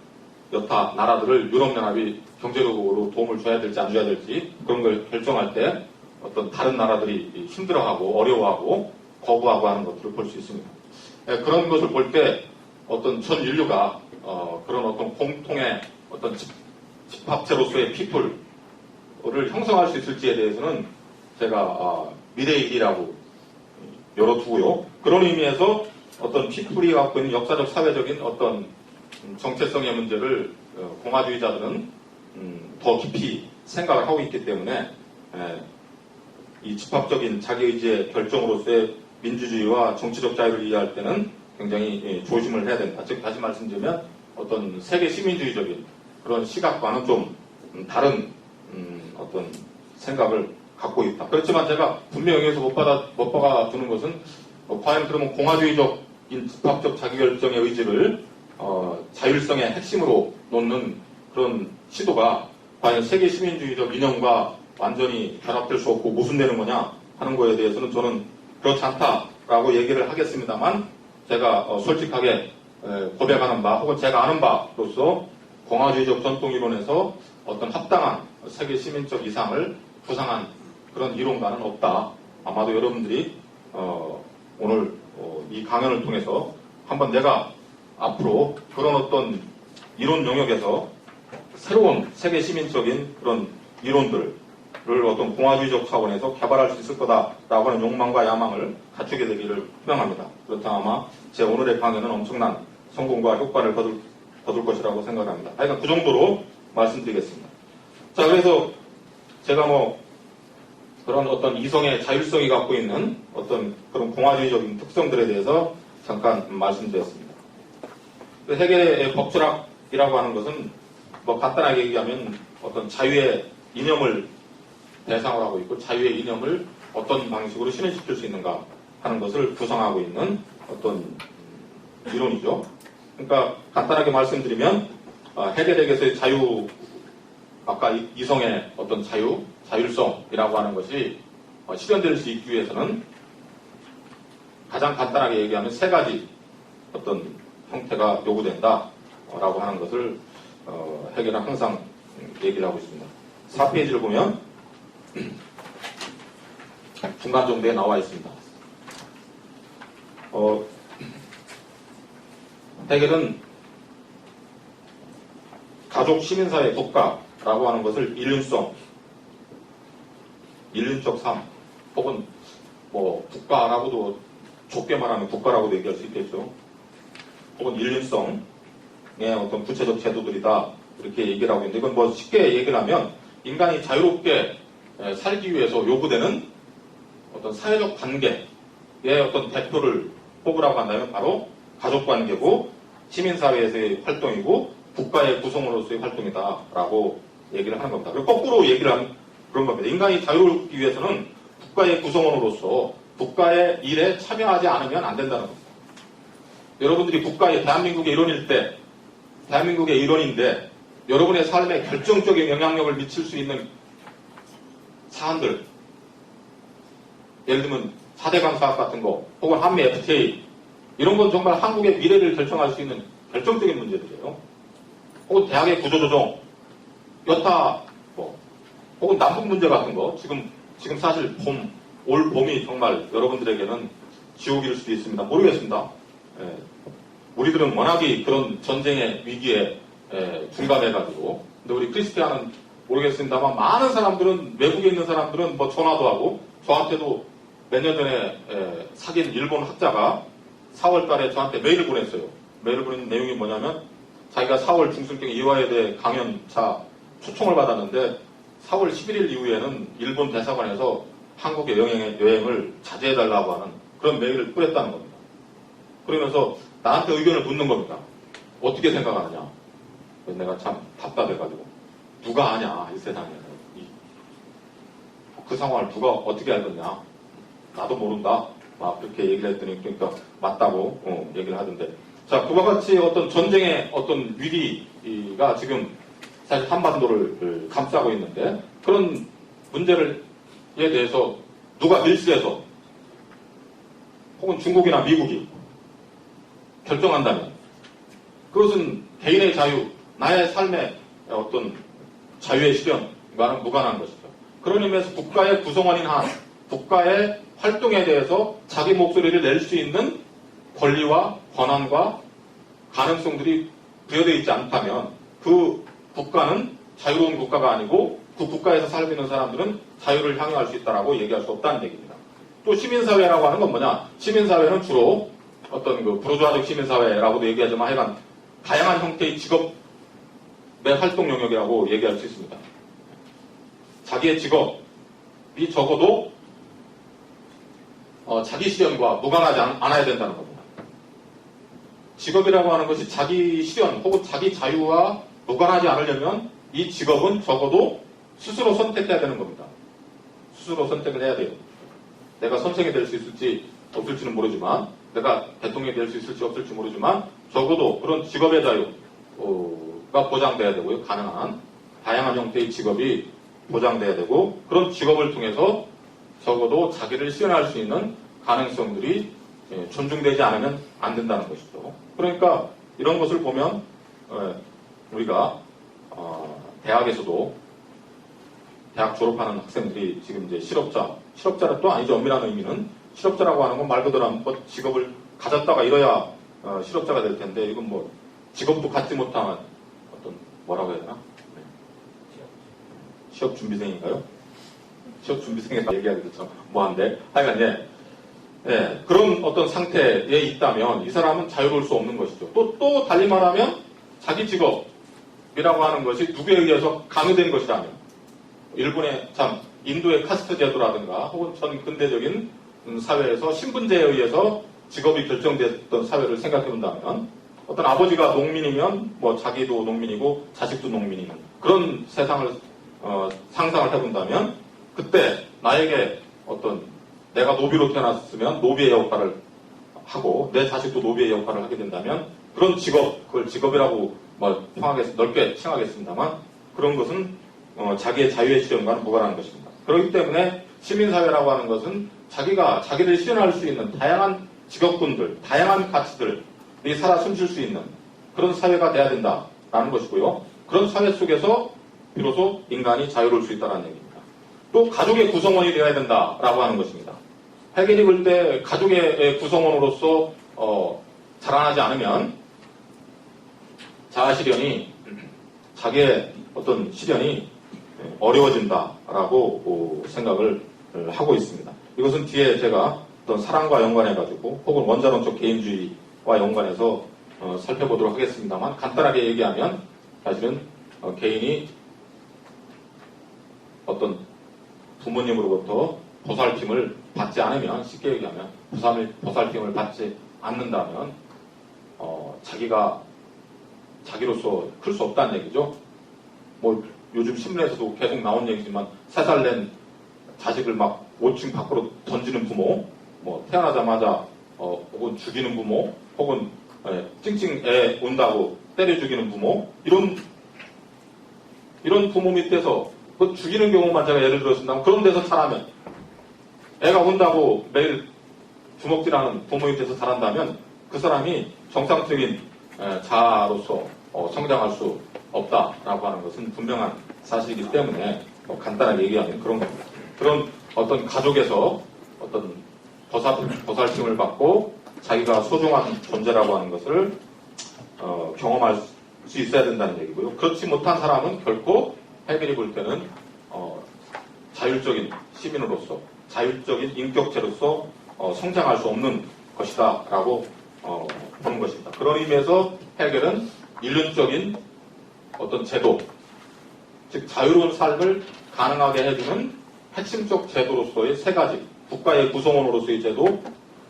여타 나라들을 유럽연합이 경제적으로 도움을 줘야 될지 안 줘야 될지 그런 걸 결정할 때 어떤 다른 나라들이 힘들어하고 어려워하고 거부하고 하는 것들을 볼 수 있습니다. 그런 것을 볼 때 어떤 전 인류가 그런 어떤 공통의 어떤 집합체로서의 피플을 형성할 수 있을지에 대해서는 제가 미래의 일이라고 열어두고요. 그런 의미에서 어떤 피플이 갖고 있는 역사적 사회적인 어떤 정체성의 문제를 공화주의자들은 더 깊이 생각을 하고 있기 때문에 이 집합적인 자기의지의 결정으로서의 민주주의와 정치적 자유를 이해할 때는 굉장히 조심을 해야 된다. 즉 다시 말씀드리면 어떤 세계 시민주의적인 그런 시각과는 좀 다른 어떤 생각을 갖고 있다. 그렇지만 제가 분명히 여기서 못 박아두는 것은 과연 그러면 공화주의적인 집합적 자기결정의 의지를 자율성의 핵심으로 놓는 그런 시도가 과연 세계 시민주의적 이념과 완전히 결합될 수 없고 모순되는 거냐 하는 거에 대해서는 저는 그렇지 않다라고 얘기를 하겠습니다만 제가 솔직하게 고백하는 바 혹은 제가 아는 바로서 공화주의적 전통 이론에서 어떤 합당한 세계 시민적 이상을 구상한 그런 이론가는 없다. 아마도 여러분들이 오늘 이 강연을 통해서 한번 내가 앞으로 그런 어떤 이론 영역에서 새로운 세계 시민적인 그런 이론들을 어떤 공화주의적 차원에서 개발할 수 있을 거다라고 하는 욕망과 야망을 갖추게 되기를 희망합니다. 그렇다면 아마 제 오늘의 강연은 엄청난 성공과 효과를 거둘 것이라고 생각합니다. 하여간 그 정도로 말씀드리겠습니다. 자, 그래서 제가 그런 어떤 이성의 자율성이 갖고 있는 어떤 그런 공화주의적인 특성들에 대해서 잠깐 말씀드렸습니다. 해겔의 법철학이라고 하는 것은 간단하게 얘기하면 어떤 자유의 이념을 대상으로 하고 있고 자유의 이념을 어떤 방식으로 실현시킬 수 있는가 하는 것을 구성하고 있는 어떤 이론이죠. 그러니까 간단하게 말씀드리면 해겔에게서의 자유, 아까 이성의 어떤 자율성이라고 하는 것이 실현될 수 있기 위해서는 가장 간단하게 얘기하면 세 가지 어떤 형태가 요구된다라고 하는 것을 해겔은 항상 얘기를 하고 있습니다. 4페이지를 보면 중간 정도에 나와 있습니다. 해겔은 가족, 시민사회, 국가라고 하는 것을 인륜적 삶, 혹은 국가라고도 좁게 말하면 국가라고도 얘기할 수 있겠죠. 혹은 인륜성의 어떤 구체적 제도들이다. 이렇게 얘기를 하고 있는데, 이건 쉽게 얘기를 하면 인간이 자유롭게 살기 위해서 요구되는 어떤 사회적 관계의 어떤 대표를 뽑으라고 한다면 바로 가족관계고 시민사회에서의 활동이고 국가의 구성으로서의 활동이다라고 얘기를 하는 겁니다. 그리고 거꾸로 얘기를 하면 그런 겁니다. 인간이 자유롭기 위해서는 국가의 구성원으로서 국가의 일에 참여하지 않으면 안 된다는 겁니다. 여러분들이 대한민국의 일원인데 여러분의 삶에 결정적인 영향력을 미칠 수 있는 사안들, 예를 들면 4대강 사업 같은 거, 혹은 한미 FTA, 이런 건 정말 한국의 미래를 결정할 수 있는 결정적인 문제들이에요. 혹은 대학의 구조조정, 여타, 혹은 남북 문제 같은 거, 지금 사실 올 봄이 정말 여러분들에게는 지옥일 수도 있습니다. 모르겠습니다. 우리들은 워낙에 그런 전쟁의 위기에 중감해가지고, 근데 우리 크리스티안은 모르겠습니다만 많은 사람들은, 외국에 있는 사람들은 전화도 하고, 저한테도 몇 년 전에 사귄 일본 학자가 4월 달에 저한테 메일을 보냈어요. 메일을 보낸 내용이 뭐냐면 자기가 4월 중순경에 이화여대 강연차 초청을 받았는데 4월 11일 이후에는 일본 대사관에서 한국 여행을 자제해달라고 하는 그런 메일을 뿌렸다는 겁니다. 그러면서 나한테 의견을 묻는 겁니다. 어떻게 생각하느냐. 내가 참 답답해가지고 누가 아냐 이 세상에 그 상황을 누가 어떻게 알겠냐. 나도 모른다. 막 그렇게 얘기를 했더니 그러니까 맞다고 얘기를 하던데 자 그와 같이 어떤 전쟁의 어떤 위기가 지금 사실 한반도를 감싸고 있는데 그런 문제에 대해서 누가 밀수해서 혹은 중국이나 미국이 결정한다면 그것은 개인의 자유, 나의 삶의 어떤 자유의 실현과는 무관한 것이죠. 그런 의미에서 국가의 구성원인 한 국가의 활동에 대해서 자기 목소리를 낼 수 있는 권리와 권한과 가능성들이 부여되어 있지 않다면 그 국가는 자유로운 국가가 아니고 그 국가에서 살고 있는 사람들은 자유를 향유할 수 있다라고 얘기할 수 없다는 얘기입니다. 또 시민사회라고 하는 건 뭐냐? 시민사회는 주로 어떤 그 부르주아적 시민사회라고도 얘기하지만 하여간 다양한 형태의 직업의 활동 영역이라고 얘기할 수 있습니다. 자기의 직업이 적어도 자기 실현과 무관하지 않아야 된다는 겁니다. 직업이라고 하는 것이 자기 실현 혹은 자기 자유와 무관하지 않으려면 이 직업은 적어도 스스로 선택해야 되는 겁니다. 스스로 선택을 해야 돼요. 내가 선생이 될 수 있을지 없을지는 모르지만 내가 대통령이 될 수 있을지 없을지 모르지만 적어도 그런 직업의 자유가 보장돼야 되고요. 가능한 다양한 형태의 직업이 보장돼야 되고 그런 직업을 통해서 적어도 자기를 실현할 수 있는 가능성들이 존중되지 않으면 안 된다는 것이죠. 그러니까 이런 것을 보면 우리가 대학에서도 대학 졸업하는 학생들이 지금 이제 실업자는 또 아니죠. 엄밀한 의미는 실업자라고 하는 건 말 그대로 뭐 직업을 가졌다가 이뤄야 실업자가 될 텐데 이건 뭐 직업도 갖지 못한 어떤 뭐라고 해야 되나? 취업 준비생인가요? 취업 준비생이라고 얘기하기도 참 뭐한데 하여간 그런 어떤 상태에 있다면 이 사람은 자유로울 수 없는 것이죠. 또 달리 말하면 자기 직업이라고 하는 것이 누구에 의해서 강요된 것이라면 일본의 참 인도의 카스트 제도라든가 혹은 전 근대적인 사회에서 신분제에 의해서 직업이 결정됐던 사회를 생각해 본다면 어떤 아버지가 농민이면 뭐 자기도 농민이고 자식도 농민이는 그런 세상을 상상을 해본다면 그때 나에게 어떤 내가 노비로 태어났으면 노비의 역할을 하고 내 자식도 노비의 역할을 하게 된다면 그런 직업, 그걸 직업이라고 뭐 넓게 칭하겠습니다만 그런 것은 자기의 자유의 실현과는 무관한 것입니다. 그렇기 때문에 시민사회라고 하는 것은 자기가 자기를 실현할 수 있는 다양한 직업군들, 다양한 가치들이 살아 숨쉴 수 있는 그런 사회가 돼야 된다라는 것이고요. 그런 사회 속에서 비로소 인간이 자유로울 수 있다는 얘기입니다. 또 가족의 구성원이 되어야 된다라고 하는 것입니다. 해겔이 볼 때 가족의 구성원으로서 자라나지 않으면 자아 실현이 자기의 어떤 실현이 어려워진다라고 생각을 하고 있습니다. 이것은 뒤에 제가 어떤 사랑과 연관해가지고 혹은 원자론적 개인주의와 연관해서 살펴보도록 하겠습니다만 간단하게 얘기하면 사실은 개인이 어떤 부모님으로부터 보살핌을 받지 않으면 쉽게 얘기하면 보살핌을 받지 않는다면 자기가 자기로서 클 수 없다는 얘기죠. 뭐 요즘 신문에서도 계속 나온 얘기지만 3살 낸 자식을 막 5층 밖으로 던지는 부모, 뭐 태어나자마자 혹은 죽이는 부모, 혹은 찡찡 애 온다고 때려 죽이는 부모 이런 부모 밑에서 그 죽이는 경우만 제가 예를 들었습니다. 그런 데서 자라면 애가 온다고 매일 주먹질하는 부모 밑에서 자란다면 그 사람이 정상적인 자아로서 성장할 수 없다라고 하는 것은 분명한 사실이기 때문에 간단하게 얘기하면 그런 겁니다. 그런 어떤 가족에서 어떤 보살핌을 받고 자기가 소중한 존재라고 하는 것을 경험할 수 있어야 된다는 얘기고요. 그렇지 못한 사람은 결코 해겔이 볼 때는 자율적인 시민으로서 자율적인 인격체로서 성장할 수 없는 것이다라고 보는 것입니다. 그런 의미에서 해겔은 일륜적인 어떤 제도, 즉 자유로운 삶을 가능하게 해주는 핵심적 제도로서의 세 가지, 국가의 구성원으로서의 제도,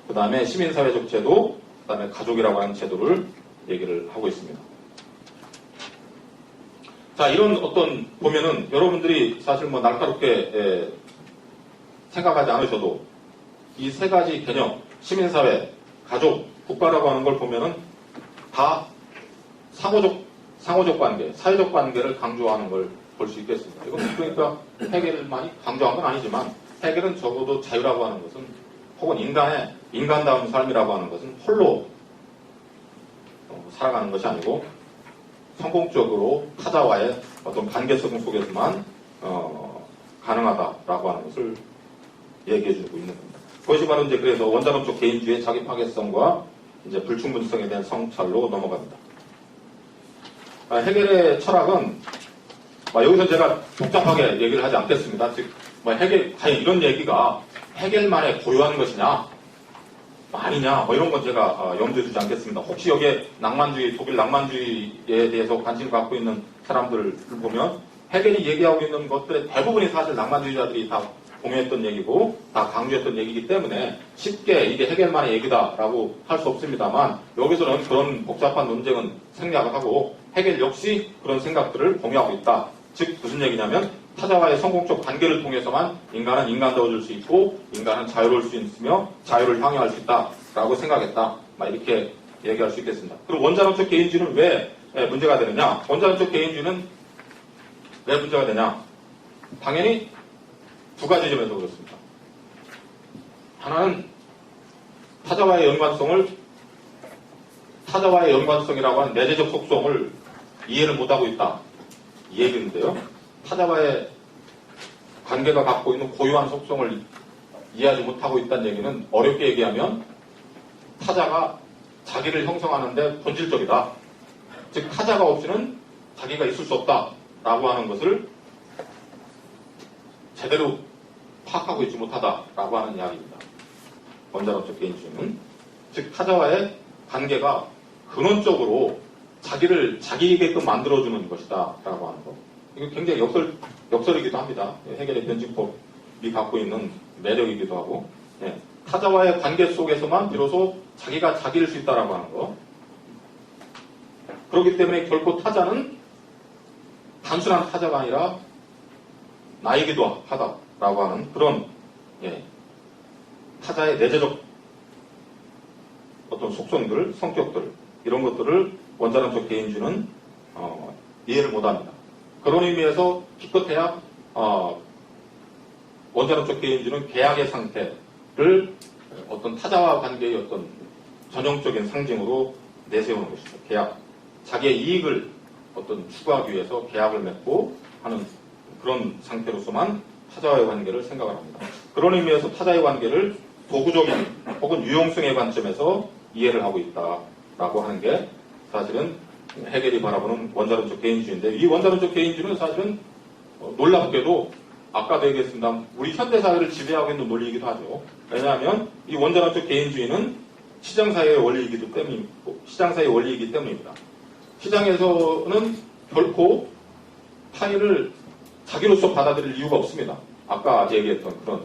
그 다음에 시민사회적 제도, 그 다음에 가족이라고 하는 제도를 얘기를 하고 있습니다. 자, 이런 어떤 보면은 여러분들이 사실 뭐 날카롭게 생각하지 않으셔도 이 세 가지 개념, 시민사회, 가족, 국가라고 하는 걸 보면은 다 상호적 관계, 사회적 관계를 강조하는 걸 볼 수 있겠습니다. 이건 그러니까 해겔을 많이 강조한 건 아니지만 해겔은 적어도 자유라고 하는 것은 혹은 인간다운 삶이라고 하는 것은 홀로 살아가는 것이 아니고 성공적으로 타자와의 어떤 관계성 속에서만 가능하다라고 하는 것을 얘기해주고 있는 겁니다. 그것이 바로 이제 그래서 원자론적 개인주의의 자기 파괴성과 이제 불충분성에 대한 성찰로 넘어갑니다. 해겔의 철학은 여기서 제가 복잡하게 얘기를 하지 않겠습니다. 즉, 해겔 과연 이런 얘기가 해겔만의 고유한 것이냐, 아니냐, 이런 건 제가 염두에 두지 않겠습니다. 혹시 여기에 낭만주의, 독일 낭만주의에 대해서 관심을 갖고 있는 사람들을 보면 해겔이 얘기하고 있는 것들의 대부분이 사실 낭만주의자들이 다 공유했던 얘기고 다 강조했던 얘기이기 때문에 쉽게 이게 해겔만의 얘기다라고 할 수 없습니다만 여기서는 그런 복잡한 논쟁은 생략을 하고 해겔 역시 그런 생각들을 공유하고 있다. 즉 무슨 얘기냐면 타자와의 성공적 관계를 통해서만 인간은 인간다워질 수 있고 인간은 자유로울 수 있으며 자유를 향유할 수 있다라고 생각했다. 이렇게 얘기할 수 있겠습니다. 그럼 원자론적 개인주의는 왜 문제가 되느냐? 원자론적 개인주의는 왜 문제가 되냐? 당연히 두 가지 점에서 그렇습니다. 하나는 타자와의 연관성이라고 하는 내재적 속성을 이해를 못하고 있다. 이 얘기인데요. 타자와의 관계가 갖고 있는 고유한 속성을 이해하지 못하고 있다는 얘기는 어렵게 얘기하면 타자가 자기를 형성하는데 본질적이다. 즉 타자가 없이는 자기가 있을 수 없다라고 하는 것을 제대로 파악하고 있지 못하다라고 하는 이야기입니다. 원자론적 개인주의는 즉 타자와의 관계가 근원적으로 자기를 자기에게끔 만들어주는 것이다라고 하는 것. 이거 굉장히 역설이기도 합니다. 해겔의 변증법이 갖고 있는 매력이기도 하고 타자와의 관계 속에서만 비로소 자기가 자기일 수 있다라고 하는 것. 그렇기 때문에 결코 타자는 단순한 타자가 아니라 나이기도 하다라고 하는 그런 타자의 내재적 어떤 속성들, 성격들 이런 것들을 원자론적 개인주의는 이해를 못합니다. 그런 의미에서 기껏해야 원자론적 개인주의는 계약의 상태를 어떤 타자와 관계의 어떤 전형적인 상징으로 내세우는 것이죠. 계약, 자기의 이익을 어떤 추구하기 위해서 계약을 맺고 하는 그런 상태로서만 타자와의 관계를 생각을 합니다. 그런 의미에서 타자의 관계를 도구적인 혹은 유용성의 관점에서 이해를 하고 있다라고 하는 게 사실은 해겔이 바라보는 원자론적 개인주의인데 이 원자론적 개인주의는 사실은 놀랍게도 아까도 얘기했습니다. 우리 현대사회를 지배하고 있는 논리이기도 하죠. 왜냐하면 이 원자론적 개인주의는 시장사회의 원리이기 때문입니다. 시장에서는 결코 타인을 자기로서 받아들일 이유가 없습니다. 아까 얘기했던 그런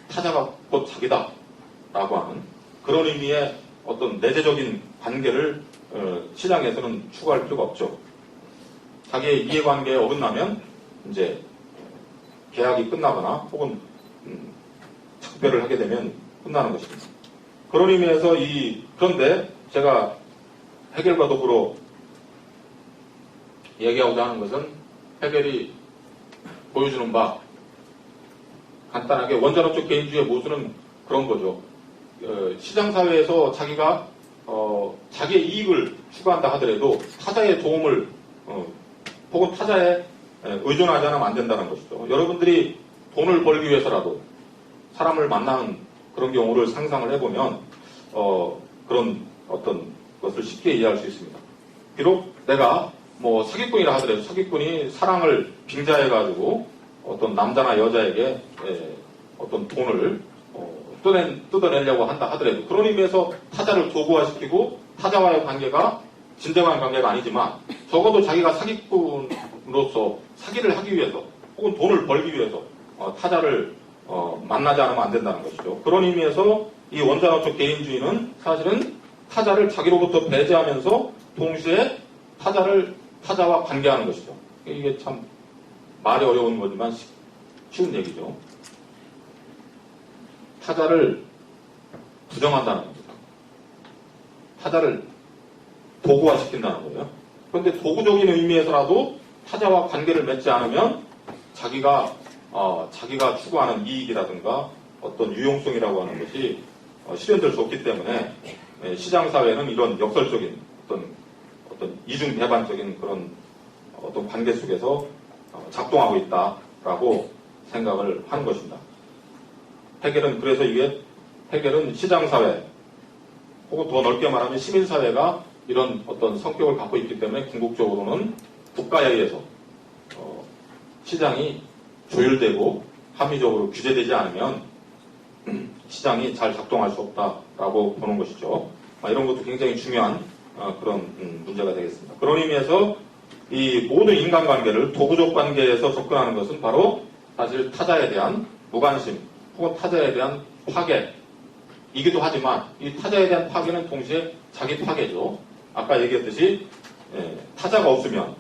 타자가 곧 자기다라고 하는 그런 의미의 어떤 내재적인 관계를 시장에서는 추구할 필요가 없죠. 자기의 이해관계에 어긋나면 이제 계약이 끝나거나 혹은 작별을 하게 되면 끝나는 것입니다. 그런 의미에서 그런데 제가 해겔과 더불어 얘기하고자 하는 것은 해겔이 보여주는 바 간단하게 원자론적 개인주의의 모순은 그런 거죠. 시장사회에서 자기가 자기의 이익을 추구한다 하더라도 타자의 도움을 혹은 타자에 의존하지 않으면 안 된다는 것이죠. 여러분들이 돈을 벌기 위해서라도 사람을 만나는 그런 경우를 상상을 해보면 그런 어떤 것을 쉽게 이해할 수 있습니다. 비록 내가 뭐 사기꾼이라 하더라도 사기꾼이 사랑을 빙자해가지고 어떤 남자나 여자에게 어떤 돈을 뜯어내려고 한다 하더라도 그런 의미에서 타자를 도구화시키고 타자와의 관계가 진정한 관계가 아니지만 적어도 자기가 사기꾼으로서 사기를 하기 위해서 혹은 돈을 벌기 위해서 타자를 만나지 않으면 안 된다는 것이죠. 그런 의미에서 이 원자론적 개인주의는 사실은 타자를 자기로부터 배제하면서 동시에 타자와 관계하는 것이죠. 이게 참 말이 어려운 거지만 쉬운 얘기죠. 타자를 부정한다는 겁니다. 타자를 도구화시킨다는 거예요. 그런데 도구적인 의미에서라도 타자와 관계를 맺지 않으면 자기가 추구하는 이익이라든가 어떤 유용성이라고 하는 것이 실현될 수 없기 때문에 시장사회는 이런 역설적인 어떤 이중배반적인 그런 어떤 관계 속에서 작동하고 있다라고 생각을 하는 것입니다. 해겔은 시장사회 혹은 더 넓게 말하면 시민사회가 이런 어떤 성격을 갖고 있기 때문에 궁극적으로는 국가에 의해서 시장이 조율되고 합리적으로 규제되지 않으면 시장이 잘 작동할 수 없다라고 보는 것이죠. 이런 것도 굉장히 중요한 그런 문제가 되겠습니다. 그런 의미에서 이 모든 인간관계를 도구적 관계에서 접근하는 것은 바로 사실 타자에 대한 무관심 혹은 타자에 대한 파괴이기도 하지만 이 타자에 대한 파괴는 동시에 자기 파괴죠. 아까 얘기했듯이 타자가 없으면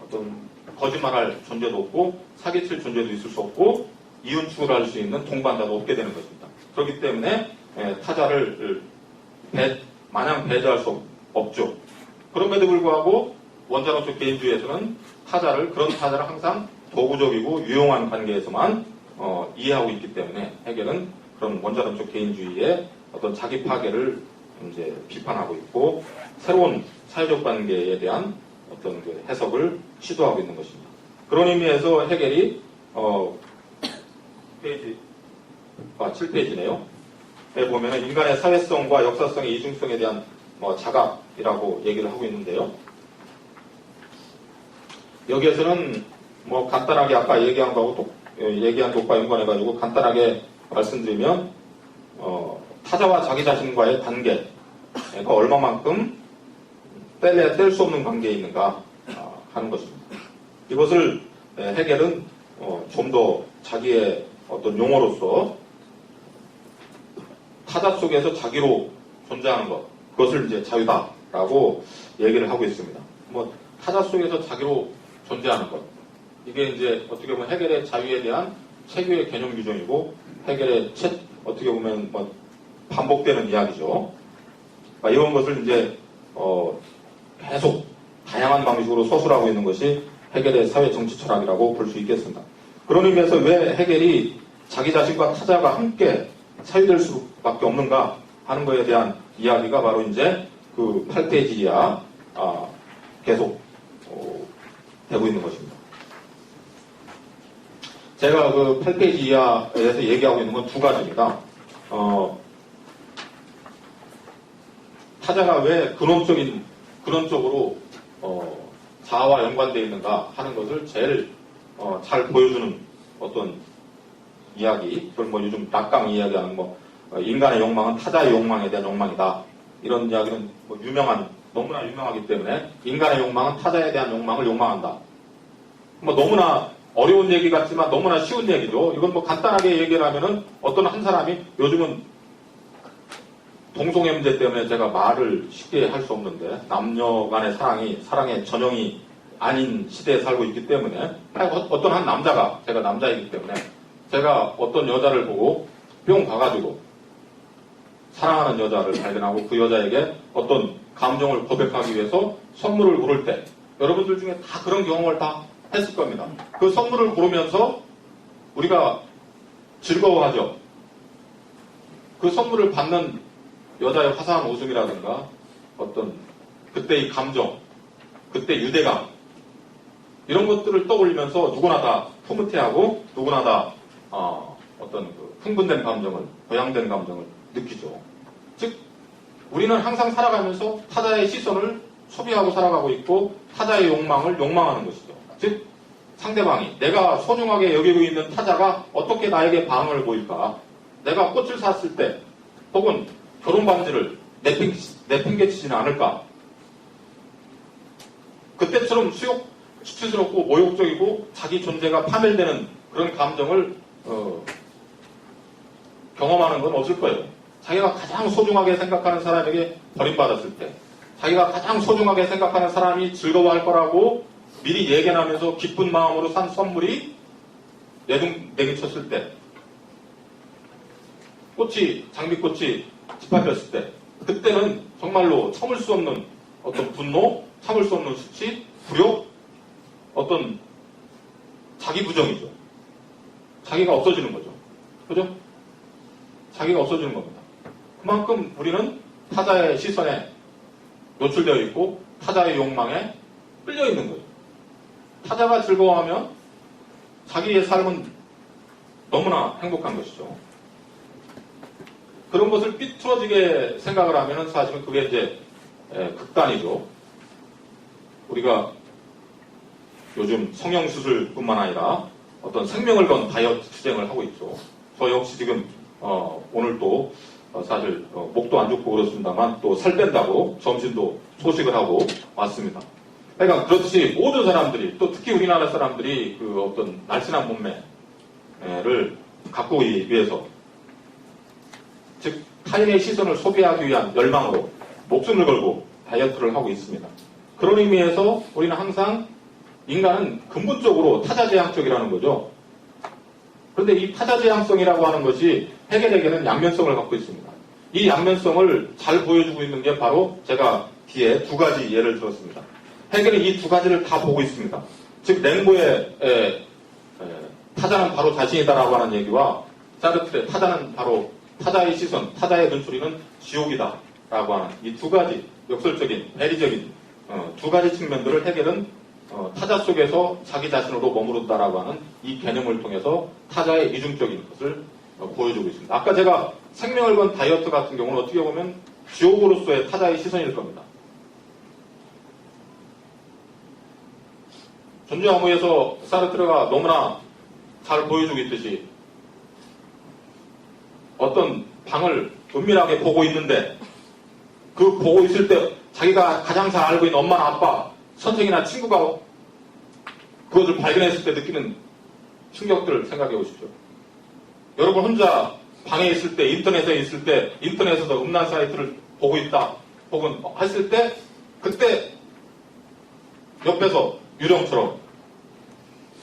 어떤 거짓말할 존재도 없고 사기칠 존재도 있을 수 없고 이윤축을 할 수 있는 동반자도 없게 되는 것입니다. 그렇기 때문에 타자를 마냥 배제할 수 없죠. 그럼에도 불구하고 원자론적 개인주의에서는 그런 타자를 항상 도구적이고 유용한 관계에서만 이해하고 있기 때문에 해겔은 그런 원자론적 개인주의의 어떤 자기 파괴를 이제 비판하고 있고 새로운 사회적 관계에 대한 어떤 그 해석을 시도하고 있는 것입니다. 그런 의미에서 해겔이 7페이지네요. 보면은 인간의 사회성과 역사성의 이중성에 대한 자각이라고 얘기를 하고 있는데요. 여기에서는 간단하게 아까 얘기한 것과 연관해가지고 간단하게 말씀드리면 타자와 자기 자신과의 관계가 얼마만큼 뗄 수 없는 관계에 있는가 하는 것입니다. 이것을 해겔은 좀 더 자기의 어떤 용어로서 타자 속에서 자기로 존재하는 것, 그것을 이제 자유다라고 얘기를 하고 있습니다. 타자 속에서 자기로 존재하는 것, 이게 이제 어떻게 보면 해겔의 자유에 대한 최고의 개념 규정이고 해겔의 어떻게 보면 반복되는 이야기죠. 이런 것을 이제 계속 다양한 방식으로 서술하고 있는 것이 해겔의 사회 정치 철학이라고 볼 수 있겠습니다. 그런 의미에서 왜 해겔이 자기 자신과 타자가 함께 사유될 수밖에 없는가 하는 것에 대한 이야기가 바로 이제 그 8페이지 이하 계속 되고 있는 것입니다. 제가 그 8페이지 이하에서 얘기하고 있는 건 두 가지입니다. 타자가 왜 근원적으로 자아와 연관되어 있는가 하는 것을 제일 잘 보여주는 어떤 이야기, 그걸 요즘 낙강 이야기하는 인간의 욕망은 타자의 욕망에 대한 욕망이다. 이런 이야기는 너무나 유명하기 때문에 인간의 욕망은 타자에 대한 욕망을 욕망한다. 너무나 어려운 얘기 같지만 너무나 쉬운 얘기죠. 이건 간단하게 얘기를 하면은 어떤 한 사람이 요즘은 동성애 문제 때문에 제가 말을 쉽게 할 수 없는데 남녀 간의 사랑의 전형이 아닌 시대에 살고 있기 때문에 어떤 한 남자가, 제가 남자이기 때문에 제가 어떤 여자를 보고 뿅 가가지고 사랑하는 여자를 발견하고 그 여자에게 어떤 감정을 고백하기 위해서 선물을 고를 때 여러분들 중에 다 그런 경험을 다 했을 겁니다. 그 선물을 고르면서 우리가 즐거워하죠. 그 선물을 받는 여자의 화사한 웃음이라든가 어떤 그때의 감정, 그때 유대감 이런 것들을 떠올리면서 누구나 다 흐뭇해하고 누구나 다 어떤 그 흥분된 감정을, 고양된 감정을 느끼죠. 즉 우리는 항상 살아가면서 타자의 시선을 소비하고 살아가고 있고 타자의 욕망을 욕망하는 것이죠. 즉 상대방이 내가 소중하게 여기고 있는 타자가 어떻게 나에게 반응을 보일까? 내가 꽃을 샀을 때 혹은 결혼 반지를 내팽개치지는 않을까? 그때처럼 수치스럽고 모욕적이고 자기 존재가 파멸되는 그런 감정을 경험하는 건 없을 거예요. 자기가 가장 소중하게 생각하는 사람에게 버림받았을 때, 자기가 가장 소중하게 생각하는 사람이 즐거워할 거라고 미리 예견하면서 기쁜 마음으로 산 선물이 내리쳤을 때, 장미꽃이 짓밟혔을 때, 그때는 정말로 참을 수 없는 어떤 분노, 참을 수 없는 수치, 불욕, 어떤 자기 부정이죠. 자기가 없어지는 거죠. 그죠? 자기가 없어지는 겁니다. 그만큼 우리는 타자의 시선에 노출되어 있고 타자의 욕망에 끌려 있는 거죠. 타자가 즐거워하면 자기의 삶은 너무나 행복한 것이죠. 그런 것을 삐뚤어지게 생각을 하면 사실은 그게 이제 극단이죠. 우리가 요즘 성형수술뿐만 아니라 어떤 생명을 건 다이어트 투쟁을 하고 있죠. 저 역시 지금 오늘 또 사실 목도 안 좋고 그렇습니다만 또 살 뺀다고 점심도 소식을 하고 왔습니다. 그러니까 그렇듯이 모든 사람들이 또 특히 우리나라 사람들이 그 어떤 날씬한 몸매를 가꾸기 위해서 즉 타인의 시선을 소비하기 위한 열망으로 목숨을 걸고 다이어트를 하고 있습니다. 그런 의미에서 우리는 항상 인간은 근본적으로 타자지향적이라는 거죠. 그런데 이 타자지향성이라고 하는 것이 해겔에게는 양면성을 갖고 있습니다. 이 양면성을 잘 보여주고 있는 게 바로 제가 뒤에 두 가지 예를 들었습니다. 해겔은 이 두 가지를 다 보고 있습니다. 즉 랭보의 타자는 바로 자신이다라고 하는 얘기와 사르트르의 타자는 바로 타자의 시선, 타자의 눈초리는 지옥이다라고 하는 이 두 가지 역설적인, 배리적인 두 가지 측면들을 해겔은 타자 속에서 자기 자신으로 머무른다라고 하는 이 개념을 통해서 타자의 이중적인 것을 보여주고 있습니다. 아까 제가 생명을 건 다이어트 같은 경우는 어떻게 보면 지옥으로서의 타자의 시선일 겁니다. 존재화무에서 사르트르가 너무나 잘 보여주고 있듯이 어떤 방을 은밀하게 보고 있는데 그 보고 있을 때 자기가 가장 잘 알고 있는 엄마나 아빠, 선생이나 친구가 그것을 발견했을 때 느끼는 충격들을 생각해 보십시오. 여러분 혼자 방에 있을 때, 인터넷에 있을 때, 인터넷에서 음란 사이트를 보고 있다, 혹은 했을 때, 그때 옆에서 유령처럼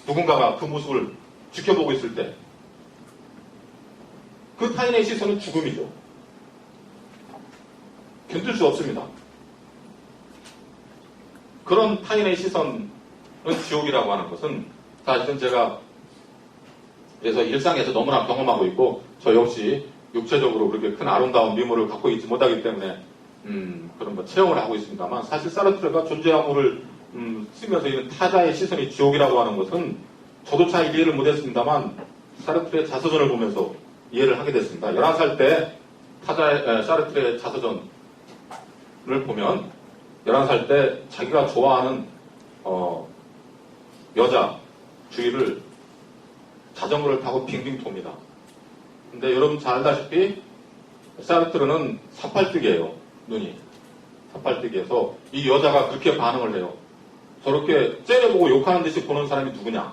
누군가가 그 모습을 지켜보고 있을 때, 그 타인의 시선은 죽음이죠. 견딜 수 없습니다. 그런 타인의 시선은 지옥이라고 하는 것은 사실은 제가 그래서 일상에서 너무나 경험하고 있고 저 역시 육체적으로 그렇게 큰 아름다운 미모를 갖고 있지 못하기 때문에 그런 뭐 체험을 하고 있습니다만 사실 사르트르가 존재화물을 쓰면서 이런 타자의 시선이 지옥이라고 하는 것은 저도 잘 이해를 못했습니다만 사르트르의 자서전을 보면서 이해를 하게 됐습니다. 11살 때 사르트르의 자서전을 보면 11살 때 자기가 좋아하는 여자 주위를 자전거를 타고 빙빙 돕니다. 근데 여러분 잘 알다시피 사르트르는 사팔뜨기예요. 눈이 사팔뜨기에서 이 여자가 그렇게 반응을 해요. 저렇게 째려보고 욕하는 듯이 보는 사람이 누구냐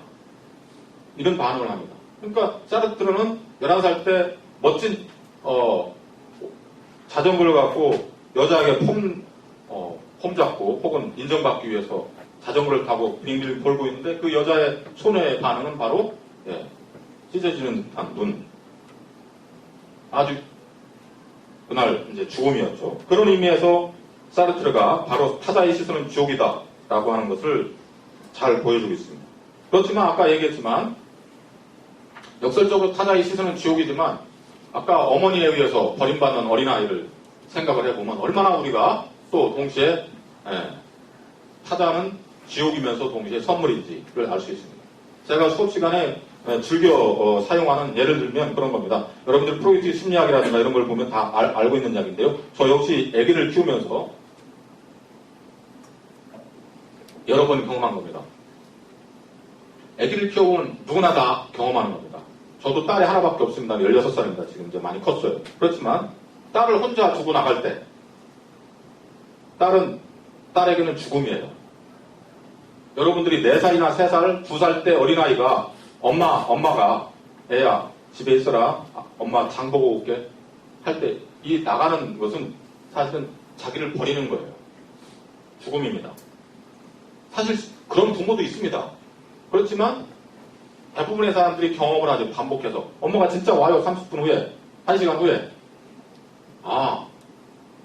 이런 반응을 합니다. 그러니까 사르트르는 11살 때 멋진 자전거를 갖고 여자에게 폼 잡고 혹은 인정받기 위해서 자전거를 타고 빙빙 돌고 있는데 그 여자의 소녀의 반응은 바로 찢어지는 듯한 눈. 아주 그날 이제 죽음이었죠. 그런 의미에서 사르트르가 바로 타자의 시선은 지옥이다 라고 하는 것을 잘 보여주고 있습니다. 그렇지만 아까 얘기했지만 역설적으로 타자의 시선은 지옥이지만 아까 어머니에 의해서 버림받는 어린아이를 생각을 해보면 얼마나 우리가 또 동시에 타자는 지옥이면서 동시에 선물인지를 알 수 있습니다. 제가 수업 시간에 즐겨 사용하는 예를 들면 그런 겁니다. 여러분들 프로이트 심리학이라든가 이런 걸 보면 다 알고 있는 이야기인데요. 저 역시 아기를 키우면서 여러 번 경험한 겁니다. 아기를 키워보면 누구나 다 경험하는 겁니다. 저도 딸이 하나밖에 없습니다. 16살입니다. 지금 이제 많이 컸어요. 그렇지만 딸을 혼자 두고 나갈 때 딸에게는 죽음이에요. 여러분들이 4살이나 3살, 2살 때 어린아이가 엄마가 애야 집에 있어라 엄마 장 보고 올게 할 때 이 나가는 것은 사실은 자기를 버리는 거예요. 죽음입니다. 사실 그런 부모도 있습니다. 그렇지만 대부분의 사람들이 경험을 하죠. 반복해서. 엄마가 진짜 와요. 30분 후에. 1시간 후에. 아,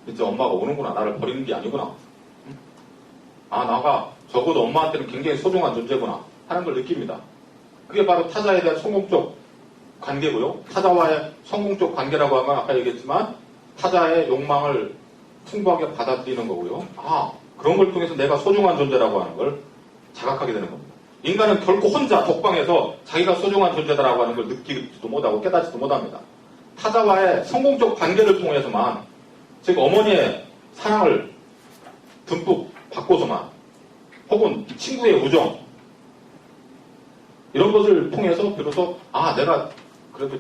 진짜 엄마가 오는구나. 나를 버리는 게 아니구나. 아, 나가 적어도 엄마한테는 굉장히 소중한 존재구나 하는 걸 느낍니다. 그게 바로 타자에 대한 성공적 관계고요. 타자와의 성공적 관계라고 하면 아까 얘기했지만 타자의 욕망을 풍부하게 받아들이는 거고요. 아, 그런 걸 통해서 내가 소중한 존재라고 하는 걸 자각하게 되는 겁니다. 인간은 결코 혼자 독방에서 자기가 소중한 존재다라고 하는 걸 느끼지도 못하고 깨닫지도 못합니다. 타자와의 성공적 관계를 통해서만, 즉 어머니의 사랑을 듬뿍 받고서만, 혹은 친구의 우정, 이런 것을 통해서 비로소 아, 내가 그래도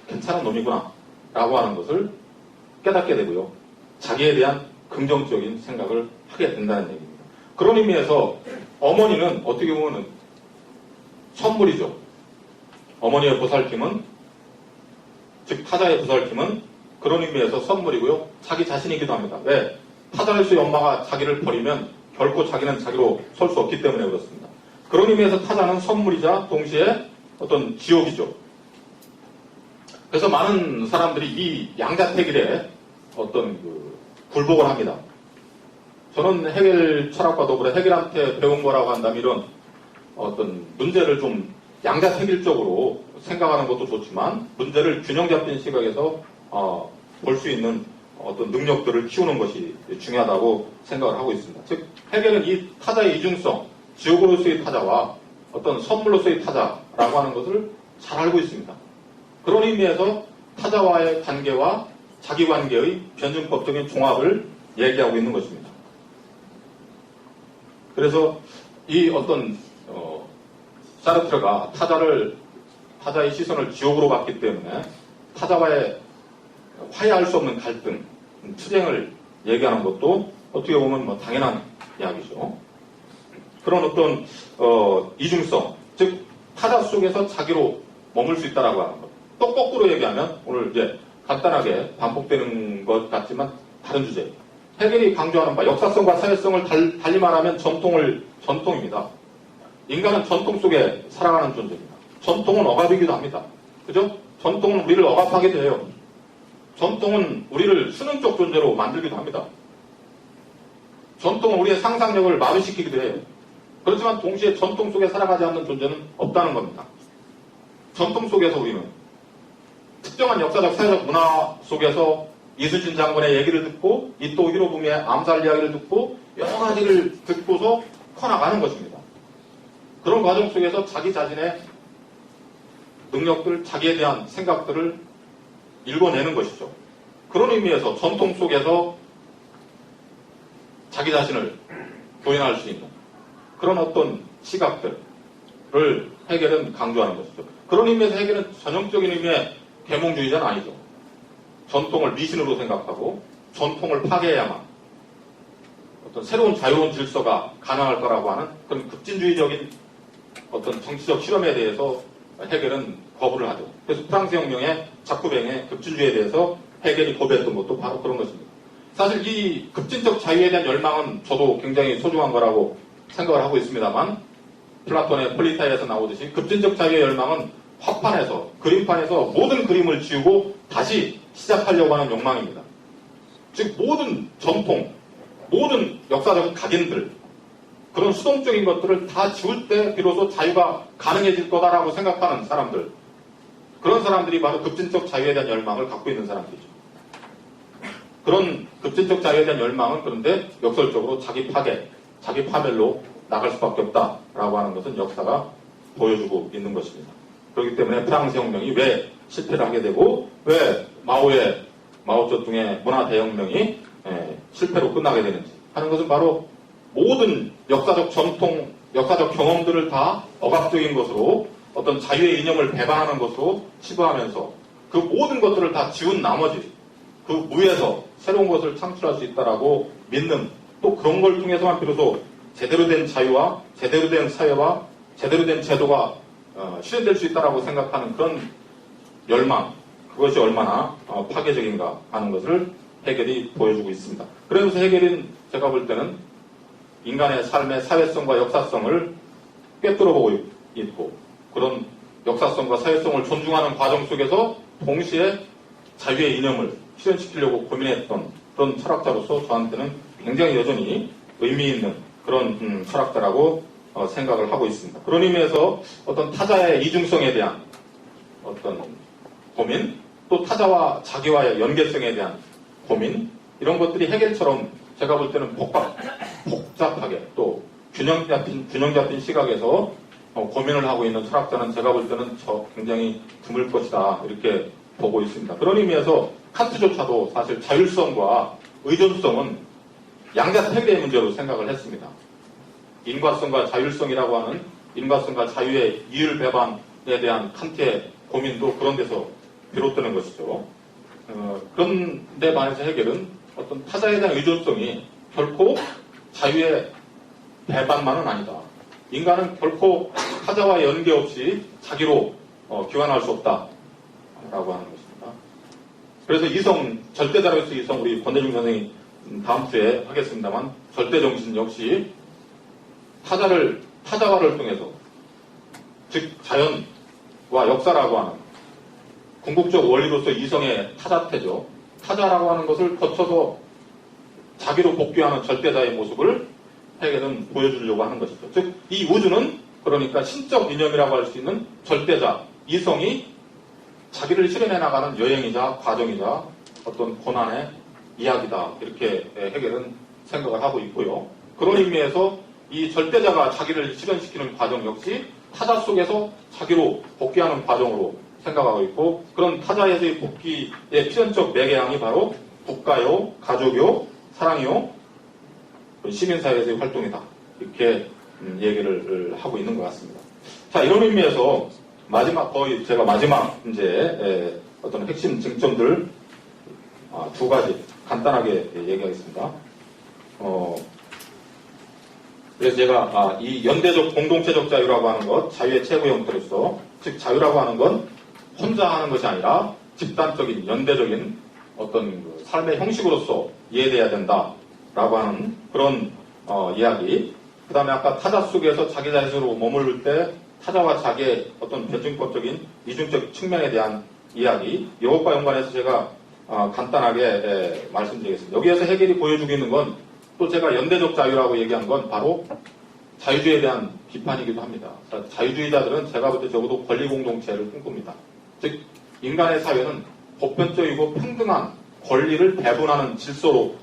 괜찮은 놈이구나 라고 하는 것을 깨닫게 되고요. 자기에 대한 긍정적인 생각을 하게 된다는 얘기입니다. 그런 의미에서 어머니는 어떻게 보면 선물이죠. 어머니의 보살핌은, 즉 타자의 보살핌은 그런 의미에서 선물이고요. 자기 자신이기도 합니다. 왜? 타자일수의 엄마가 자기를 버리면 결코 자기는 자기로 설 수 없기 때문에 그렇습니다. 그런 의미에서 타자는 선물이자 동시에 어떤 지옥이죠. 그래서 많은 사람들이 이 양자택일에 어떤 굴복을 합니다. 저는 해겔 철학과 더불어 해겔한테 배운 거라고 한다면 이런 어떤 문제를 좀 양자택일적으로 생각하는 것도 좋지만 문제를 균형 잡힌 시각에서 볼 수 있는 어떤 능력들을 키우는 것이 중요하다고 생각을 하고 있습니다. 즉 해겔은 이 타자의 이중성, 지옥으로서의 타자와 어떤 선물로서의 타자라고 하는 것을 잘 알고 있습니다. 그런 의미에서 타자와의 관계와 자기 관계의 변증법적인 종합을 얘기하고 있는 것입니다. 그래서 이 어떤 사르트르가 타자의 시선을 지옥으로 봤기 때문에 타자와의 화해할 수 없는 갈등, 투쟁을 얘기하는 것도 어떻게 보면 뭐 당연한 이야기죠. 그런 어떤 이중성, 즉 타자 속에서 자기로 머물 수 있다라고 하는 것. 또 거꾸로 얘기하면 오늘 이제 간단하게 반복되는 것 같지만 다른 주제. 해겔이 강조하는 바 역사성과 사회성을 달리 말하면 전통입니다. 인간은 전통 속에 살아가는 존재입니다. 전통은 억압이기도 합니다. 그죠? 전통은 우리를 억압하기도 해요. 전통은 우리를 수능적 존재로 만들기도 합니다. 전통은 우리의 상상력을 마비시키기도 해요. 그렇지만 동시에 전통 속에 살아가지 않는 존재는 없다는 겁니다. 전통 속에서 우리는 특정한 역사적, 사회적 문화 속에서 이순신 장군의 얘기를 듣고 이토 히로부미의 암살 이야기를 듣고 여러 가지를 듣고서 커나가는 것입니다. 그런 과정 속에서 자기 자신의 능력들, 자기에 대한 생각들을 읽어내는 것이죠. 그런 의미에서 전통 속에서 자기 자신을 도인할 수 있는 그런 어떤 시각들을 해겔은 강조하는 것이죠. 그런 의미에서 해겔은 전형적인 의미의 계몽주의자는 아니죠. 전통을 미신으로 생각하고 전통을 파괴해야만 어떤 새로운 자유로운 질서가 가능할 거라고 하는 그런 급진주의적인 어떤 정치적 실험에 대해서 해겔은 거부를 하죠. 그래서 프랑스 혁명의 작구뱅의 급진주의에 대해서 해겔이 거부했던 것도 바로 그런 것입니다. 사실 이 급진적 자유에 대한 열망은 저도 굉장히 소중한 거라고 생각을 하고 있습니다만 플라톤의 폴리타이에서 나오듯이 급진적 자유의 열망은 화판에서, 그림판에서 모든 그림을 지우고 다시 시작하려고 하는 욕망입니다. 즉 모든 전통, 모든 역사적 각인들, 그런 수동적인 것들을 다 지울 때 비로소 자유가 가능해질 거다라고 생각하는 사람들, 그런 사람들이 바로 급진적 자유에 대한 열망을 갖고 있는 사람들이죠. 그런 급진적 자유에 대한 열망은 그런데 역설적으로 자기 파괴, 자기 파멸로 나갈 수밖에 없다라고 하는 것은 역사가 보여주고 있는 것입니다. 그렇기 때문에 프랑스 혁명이 왜 실패를 하게 되고 왜 마오쩌둥의 문화 대혁명이 실패로 끝나게 되는지 하는 것은 바로 모든 역사적 전통, 역사적 경험들을 다 억압적인 것으로 어떤 자유의 이념을 배반하는 것으로 치부하면서 그 모든 것들을 다 지운 나머지 그 무에서 새로운 것을 창출할 수 있다라고 믿는 또 그런 걸 통해서만 비로소 제대로 된 자유와 제대로 된 사회와 제대로 된 제도가 실현될 수 있다라고 생각하는 그런 열망, 그것이 얼마나 파괴적인가 하는 것을 해겔이 보여주고 있습니다. 그러면서 해겔은 제가 볼 때는 인간의 삶의 사회성과 역사성을 꿰뚫어보고 있고, 그런 역사성과 사회성을 존중하는 과정 속에서 동시에 자유의 이념을 실현시키려고 고민했던 그런 철학자로서 저한테는 굉장히 여전히 의미 있는 그런 철학자라고 생각을 하고 있습니다. 그런 의미에서 어떤 타자의 이중성에 대한 어떤 고민, 또 타자와 자기와의 연계성에 대한 고민, 이런 것들이 해겔처럼 제가 볼 때는 복잡하게 또 균형 잡힌 시각에서 고민을 하고 있는 철학자는 제가 볼 때는 굉장히 드물 것이다, 이렇게 보고 있습니다. 그런 의미에서 칸트조차도 사실 자율성과 의존성은 양자택일의 문제로 생각을 했습니다. 인과성과 자율성이라고 하는 인과성과 자유의 이율 배반에 대한 칸트의 고민도 그런 데서 비롯되는 것이죠. 그런데 반해서 해겔은 어떤 타자에 대한 의존성이 결코 자유의 배반만은 아니다. 인간은 결코 타자와 연계 없이 자기로 기환할 수 없다, 라고 하는 것입니다. 그래서 이성, 절대자로서 이성, 우리 권대중 선생이 다음 주에 하겠습니다만, 절대정신 역시 타자화를 통해서, 즉 자연과 역사라고 하는 궁극적 원리로서 이성의 타자태죠. 타자라고 하는 것을 거쳐서 자기로 복귀하는 절대자의 모습을 해겔은 보여주려고 하는 것이죠. 즉 이 우주는 그러니까 신적 이념이라고 할 수 있는 절대자, 이성이 자기를 실현해 나가는 여행이자 과정이자 어떤 고난의 이야기다, 이렇게 해겔은 생각을 하고 있고요. 그런 의미에서 이 절대자가 자기를 실현시키는 과정 역시 타자 속에서 자기로 복귀하는 과정으로 생각하고 있고, 그런 타자에서의 복귀의 필연적 매개항이 바로 국가요, 가족요, 사랑요, 시민사회에서의 활동이다, 이렇게 얘기를 하고 있는 것 같습니다. 자, 이런 의미에서 거의 제가 마지막 이제 어떤 핵심 쟁점들 두 가지 간단하게 얘기하겠습니다. 그래서 제가 이 연대적 공동체적 자유라고 하는 것, 자유의 최고 형태로서, 즉 자유라고 하는 건 혼자 하는 것이 아니라 집단적인 연대적인 어떤 삶의 형식으로서 이해돼야 된다라고 하는 그런 이야기. 그 다음에 아까 타자 속에서 자기 자신으로 머무를 때 타자와 자기의 어떤 변증법적인 이중적 측면에 대한 이야기, 이것과 연관해서 제가 간단하게 말씀드리겠습니다. 여기에서 해겔이 보여주고 있는 건 또 제가 연대적 자유라고 얘기한 건 바로 자유주의에 대한 비판이기도 합니다. 자유주의자들은 제가 볼 때 적어도 권리 공동체를 꿈꿉니다. 즉 인간의 사회는 보편적이고 평등한 권리를 배분하는 질서로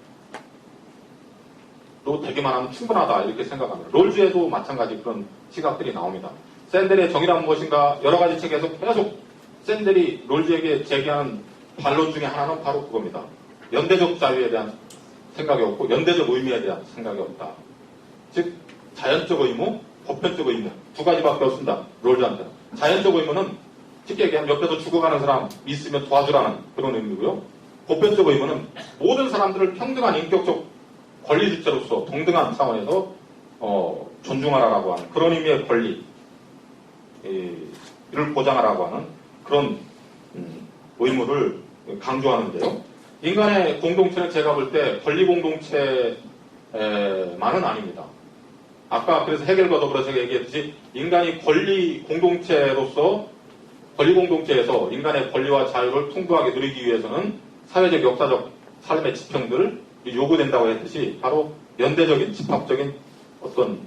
되기만 하면 충분하다, 이렇게 생각합니다. 롤즈에도 마찬가지 그런 시각들이 나옵니다. 샌델의 정의란 무엇인가 여러 가지 책에서 계속 샌델이 롤즈에게 제기하는 반론 중에 하나는 바로 그겁니다. 연대적 자유에 대한 생각이 없고 연대적 의미에 대한 생각이 없다. 즉 자연적 의무, 보편적 의무 두 가지밖에 없습니다. 롤즈한테는. 자연적 의무는 쉽게 얘기하면 옆에서 죽어가는 사람 있으면 도와주라는 그런 의미고요. 보편적 의무는 모든 사람들을 평등한 인격적 권리 주체로서 동등한 차원에서 존중하라라고 하는 그런 의미의 권리를 보장하라고 하는 그런 의무를 강조하는데요. 인간의 공동체는 제가 볼 때 권리 공동체만은 아닙니다. 아까 그래서 해겔과 더불어 제가 얘기했듯이 인간이 권리 공동체에서 인간의 권리와 자유를 풍부하게 누리기 위해서는 사회적 역사적 삶의 지평들 요구된다고 했듯이 바로 연대적인 집합적인 어떤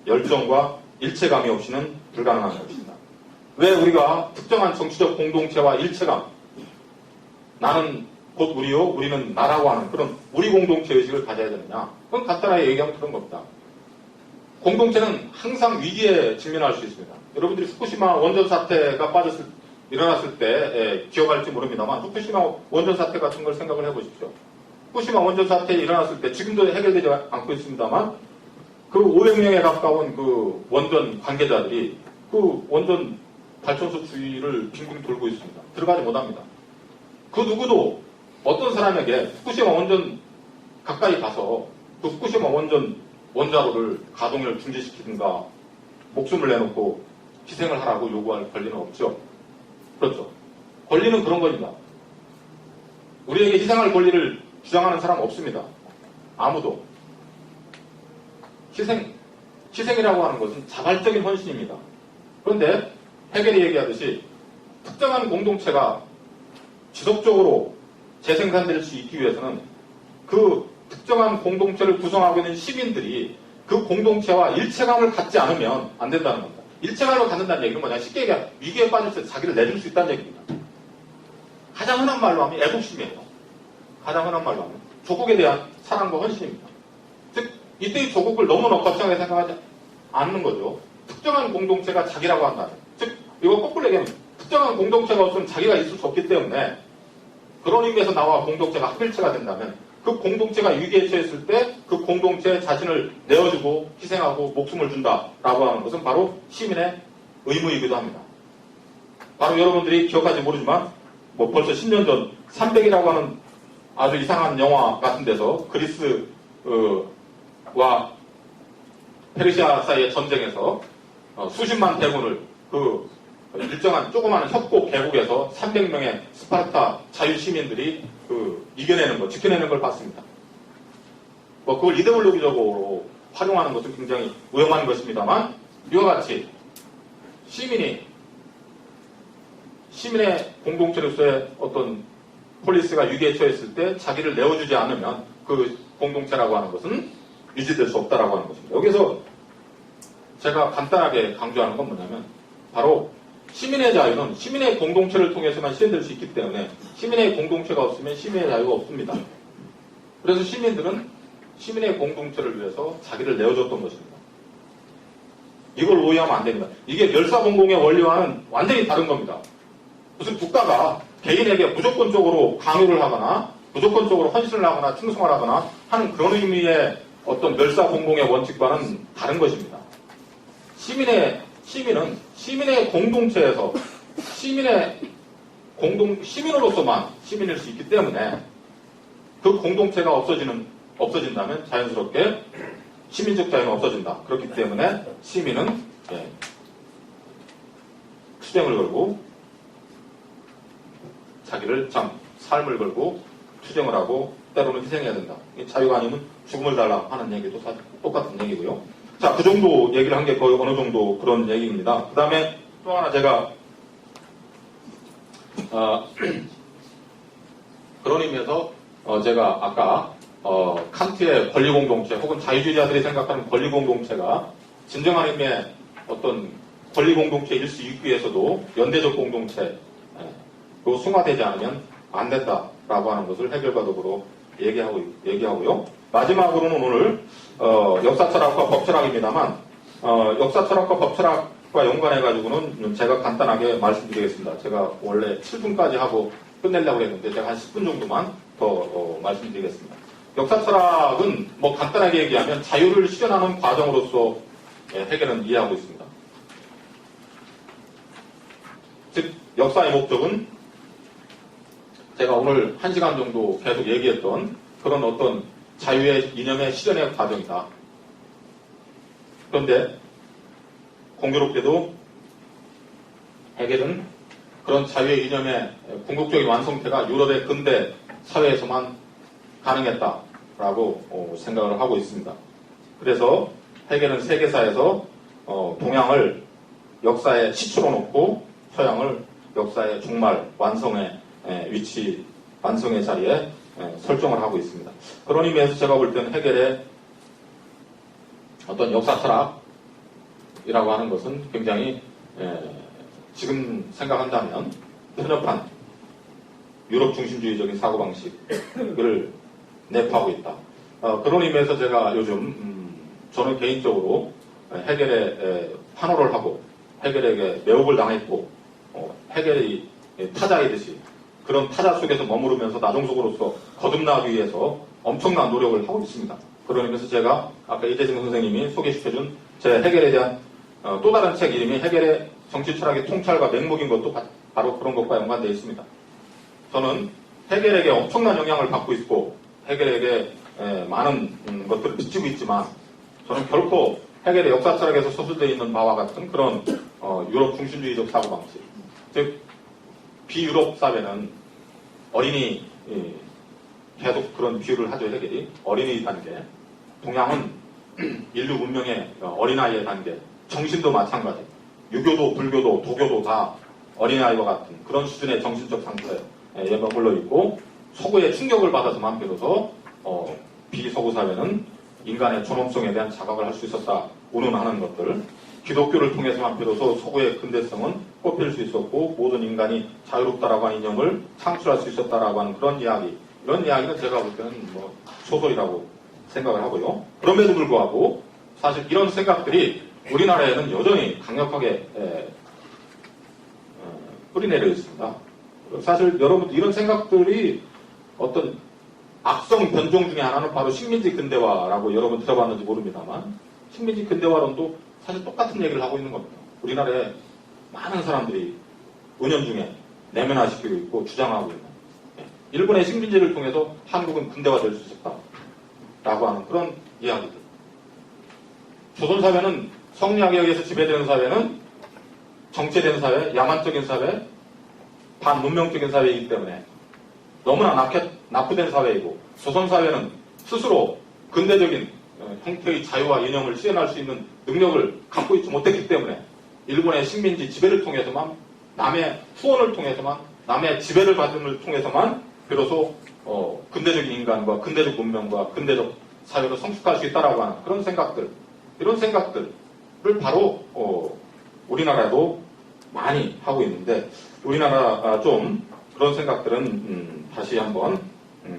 열정과 일체감이 없이는 불가능한 것입니다. 왜 우리가 특정한 정치적 공동체와 일체감, 나는 곧 우리요, 우리는 나라고 하는 그런 우리 공동체 의식을 가져야 되느냐? 그건 간단하게 얘기하면 그런 겁니다. 공동체는 항상 위기에 직면할 수 있습니다. 여러분들이 후쿠시마 원전 사태가 일어났을 때 기억할지 모릅니다만 후쿠시마 원전 사태 같은 걸 생각을 해보십시오. 후쿠시마 원전 사태 일어났을 때 지금도 해결되지 않고 있습니다만 그 500명에 가까운 그 원전 관계자들이 그 원전 발전소 주위를 빙빙 돌고 있습니다. 들어가지 못합니다. 그 누구도 어떤 사람에게 후쿠시마 원전 가까이 가서 그 후쿠시마 원전 원자로를 가동을 중지시키든가 목숨을 내놓고 희생을 하라고 요구할 권리는 없죠. 그렇죠. 권리는 그런 겁니다. 우리에게 희생할 권리를 주장하는 사람 없습니다. 아무도. 희생이라고 하는 것은 자발적인 헌신입니다. 그런데 해겔이 얘기하듯이 특정한 공동체가 지속적으로 재생산될 수 있기 위해서는 그 특정한 공동체를 구성하고 있는 시민들이 그 공동체와 일체감을 갖지 않으면 안 된다는 겁니다. 일체감을 갖는다는 얘기는 뭐냐? 쉽게 얘기하면 위기에 빠질 때 자기를 내줄 수 있다는 얘기입니다. 가장 흔한 말로 하면 애국심이에요. 가장 흔한 말로 하면 조국에 대한 사랑과 헌신입니다. 즉 이때의 조국을 너무 넉넉하게 생각하지 않는 거죠. 특정한 공동체가 자기라고 한다면, 즉 이거 거꾸로 얘기하면 특정한 공동체가 없으면 자기가 있을 수 없기 때문에 그런 의미에서 나와 공동체가 합일체가 된다면 그 공동체가 위기에 처했을 때 그 공동체에 자신을 내어주고 희생하고 목숨을 준다라고 하는 것은 바로 시민의 의무이기도 합니다. 바로 여러분들이 기억하지 모르지만 뭐 벌써 10년 전 300이라고 하는 아주 이상한 영화 같은 데서 그리스와 페르시아 사이의 전쟁에서 수십만 대군을 그 일정한 조그마한 협곡 계곡에서 300명의 스파르타 자유시민들이 이겨내는 것, 지켜내는 걸 봤습니다. 그걸 이데올로기적으로 활용하는 것은 굉장히 위험한 것입니다만 이와 같이 시민의 공동체로서의 어떤 폴리스가 위기에 처했을 때 자기를 내어주지 않으면 그 공동체라고 하는 것은 유지될 수 없다라고 하는 것입니다. 여기서 제가 간단하게 강조하는 건 뭐냐면 바로 시민의 자유는 시민의 공동체를 통해서만 실현될 수 있기 때문에 시민의 공동체가 없으면 시민의 자유가 없습니다. 그래서 시민들은 시민의 공동체를 위해서 자기를 내어줬던 것입니다. 이걸 오해하면 안 됩니다. 이게 멸사공공의 원리와는 완전히 다른 겁니다. 무슨 국가가 개인에게 무조건적으로 강요를 하거나 무조건적으로 헌신을 하거나 충성을 하거나 하는 그런 의미의 어떤 멸사공공의 원칙과는 다른 것입니다. 시민은 시민의 공동체에서 시민으로서만 시민일 수 있기 때문에 그 공동체가 없어진다면 자연스럽게 시민적 자유는 없어진다. 그렇기 때문에 시민은 투쟁을 걸고 삶을 걸고 투쟁을 하고 때로는 희생해야 된다. 자유가 아니면 죽음을 달라 하는 얘기도 사실 똑같은 얘기고요. 자, 그 정도 얘기를 한 게 거의 어느 정도 그런 얘기입니다. 그 다음에 또 하나 제가 그런 의미에서 제가 아까 칸트의 권리공동체 혹은 자유주의자들이 생각하는 권리공동체가 진정한 의미의 어떤 권리공동체일 수 있기 위해서도 연대적 공동체 그 승화되지 않으면 안 된다라고 하는 것을 해결과 더불어 얘기하고요. 마지막으로는 오늘 역사철학과 법철학입니다만 역사철학과 법철학과 연관해가지고는 제가 간단하게 말씀드리겠습니다. 제가 원래 7분까지 하고 끝내려고 했는데 제가 한 10분 정도만 더 말씀드리겠습니다. 역사철학은 뭐 간단하게 얘기하면 자유를 실현하는 과정으로서 해결은 이해하고 있습니다. 즉 역사의 목적은 제가 오늘 1시간 정도 계속 얘기했던 그런 어떤 자유의 이념의 실현의 과정이다. 그런데 공교롭게도 해겔은 그런 자유의 이념의 궁극적인 완성태가 유럽의 근대 사회에서만 가능했다라고 생각을 하고 있습니다. 그래서 해겔은 세계사에서 동양을 역사의 시초로 놓고 서양을 역사의 종말, 완성의 위치, 완성의 자리에 설정을 하고 있습니다. 그런 의미에서 제가 볼 때는 해겔의 어떤 역사 철학이라고 하는 것은 굉장히 지금 생각한다면 편협한 유럽 중심주의적인 사고방식을 내포하고 있다. 그런 의미에서 제가 요즘 저는 개인적으로 해겔에 환호를 하고 해겔에게 매혹을 당했고 해겔이 타자이듯이 그런 타자 속에서 머무르면서 나종속으로서 거듭나기 위해서 엄청난 노력을 하고 있습니다. 그런 의미에서 제가 아까 이재승 선생님이 소개시켜준 제 해겔에 대한 또 다른 책 이름이 해겔의 정치 철학의 통찰과 맹목인 것도 바로 그런 것과 연관되어 있습니다. 저는 해겔에게 엄청난 영향을 받고 있고 해겔에게 많은 것들을 비추고 있지만 저는 결코 해겔의 역사 철학에서 서술되어 있는 바와 같은 그런 유럽 중심주의적 사고방식, 즉 비유럽 사회는 어린이 계속 그런 비유를 하죠. 해겔이 어린이 단계, 동양은 인류 문명의 어린아이의 단계, 정신도 마찬가지, 유교도 불교도 도교도 다 어린아이와 같은 그런 수준의 정신적 상태에 머물러 있고, 서구의 충격을 받아서만 비로소 비서구 사회는 인간의 존엄성에 대한 자각을 할 수 있었다 운운하는 것들, 기독교를 통해서만 비로소 서구의 근대성은 꼽힐 수 있었고 모든 인간이 자유롭다라고 하는 이념을 창출할 수 있었다라고 하는 그런 이야기, 이런 이야기는 제가 볼 때는 뭐 소설이라고 생각을 하고요. 그럼에도 불구하고 사실 이런 생각들이 우리나라에는 여전히 강력하게 뿌리내려 있습니다. 사실 여러분 이런 생각들이 어떤 악성 변종 중에 하나는 바로 식민지 근대화라고 여러분 들어봤는지 모릅니다만, 식민지 근대화론도 사실 똑같은 얘기를 하고 있는 겁니다. 우리나라에 많은 사람들이 은연중에 내면화시키고 있고 주장하고 있는, 일본의 식민지를 통해서 한국은 근대화될 수 있었다라고 하는 그런 이야기들. 조선사회는 성리학에 의해서 지배되는 사회는 정체된 사회, 야만적인 사회, 반문명적인 사회이기 때문에 너무나 낙후된 사회이고, 조선사회는 스스로 근대적인 형태의 자유와 이념을 실현할 수 있는 능력을 갖고 있지 못했기 때문에 일본의 식민지 지배를 통해서만, 남의 후원을 통해서만, 남의 지배를 받음을 통해서만 비로소 근대적인 인간과 근대적 문명과 근대적 사회로 성숙할 수 있다라고 하는 그런 생각들, 이런 생각들을 바로 우리나라도 많이 하고 있는데, 우리나라 좀 그런 생각들은 다시 한번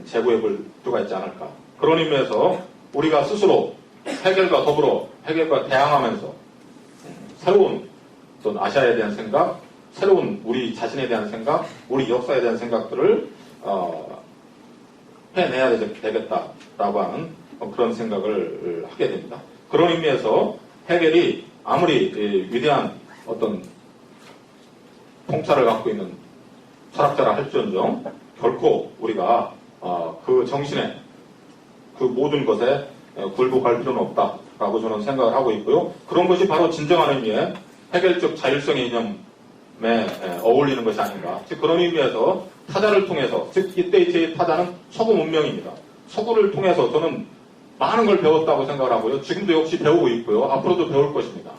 재고해 볼 필요가 있지 않을까. 그런 의미에서 우리가 스스로 해겔과 더불어 해겔과 대항하면서 새로운 어떤 아시아에 대한 생각, 새로운 우리 자신에 대한 생각, 우리 역사에 대한 생각들을 해내야 되겠다라고 하는 그런 생각을 하게 됩니다. 그런 의미에서 해겔이 아무리 위대한 어떤 통찰을 갖고 있는 철학자라 할지언정 결코 우리가 그 정신에, 그 모든 것에 굴복할 필요는 없다라고 저는 생각을 하고 있고요. 그런 것이 바로 진정한 의미의 해겔적 자율성의 이념에 어울리는 것이 아닌가. 즉 그런 의미에서 타자를 통해서, 즉 이때의 제 타자는 서구 문명입니다. 서구를 통해서 저는 많은 걸 배웠다고 생각을 하고요. 지금도 역시 배우고 있고요. 앞으로도 배울 것입니다.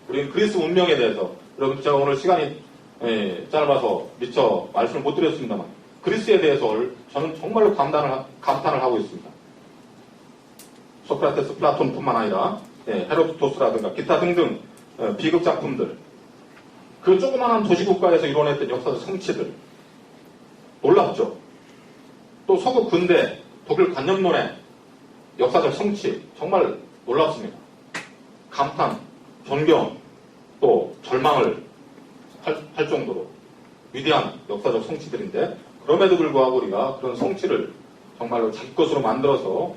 우리는 그리스 문명에 대해서, 여러분 제가 오늘 시간이 짧아서 미처 말씀을 못 드렸습니다만, 그리스에 대해서 저는 정말로 감탄을 하고 있습니다. 소크라테스, 플라톤뿐만 아니라 헤로도토스라든가 기타 등등 비극 작품들, 그 조그마한 도시국가에서 이뤄냈던 역사적 성취들 놀랍죠. 또 서구 근대 독일 관념론의 역사적 성취 정말 놀랍습니다. 감탄, 존경, 또 절망을 할 정도로 위대한 역사적 성취들인데, 그럼에도 불구하고 우리가 그런 성취를 정말로 자기 것으로 만들어서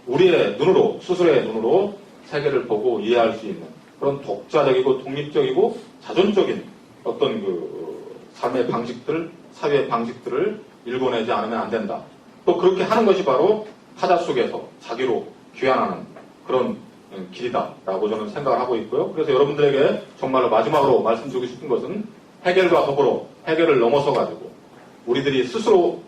우리의 눈으로, 스스로의 눈으로 세계를 보고 이해할 수 있는 그런 독자적이고 독립적이고 자존적인 어떤 그 삶의 방식들, 사회의 방식들을 일궈내지 않으면 안 된다. 또 그렇게 하는 것이 바로 타자 속에서 자기로 귀환하는 그런 길이다라고 저는 생각을 하고 있고요. 그래서 여러분들에게 정말로 마지막으로 말씀드리고 싶은 것은, 해겔과 더불어 해겔을 넘어서 가지고 우리들이 스스로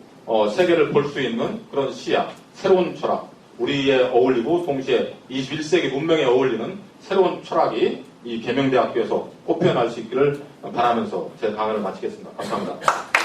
세계를 볼 수 있는 그런 시야, 새로운 철학, 우리에 어울리고 동시에 21세기 문명에 어울리는 새로운 철학이 이 계명대학교에서 꽃피어날 수 있기를 바라면서 제 강연을 마치겠습니다. 감사합니다.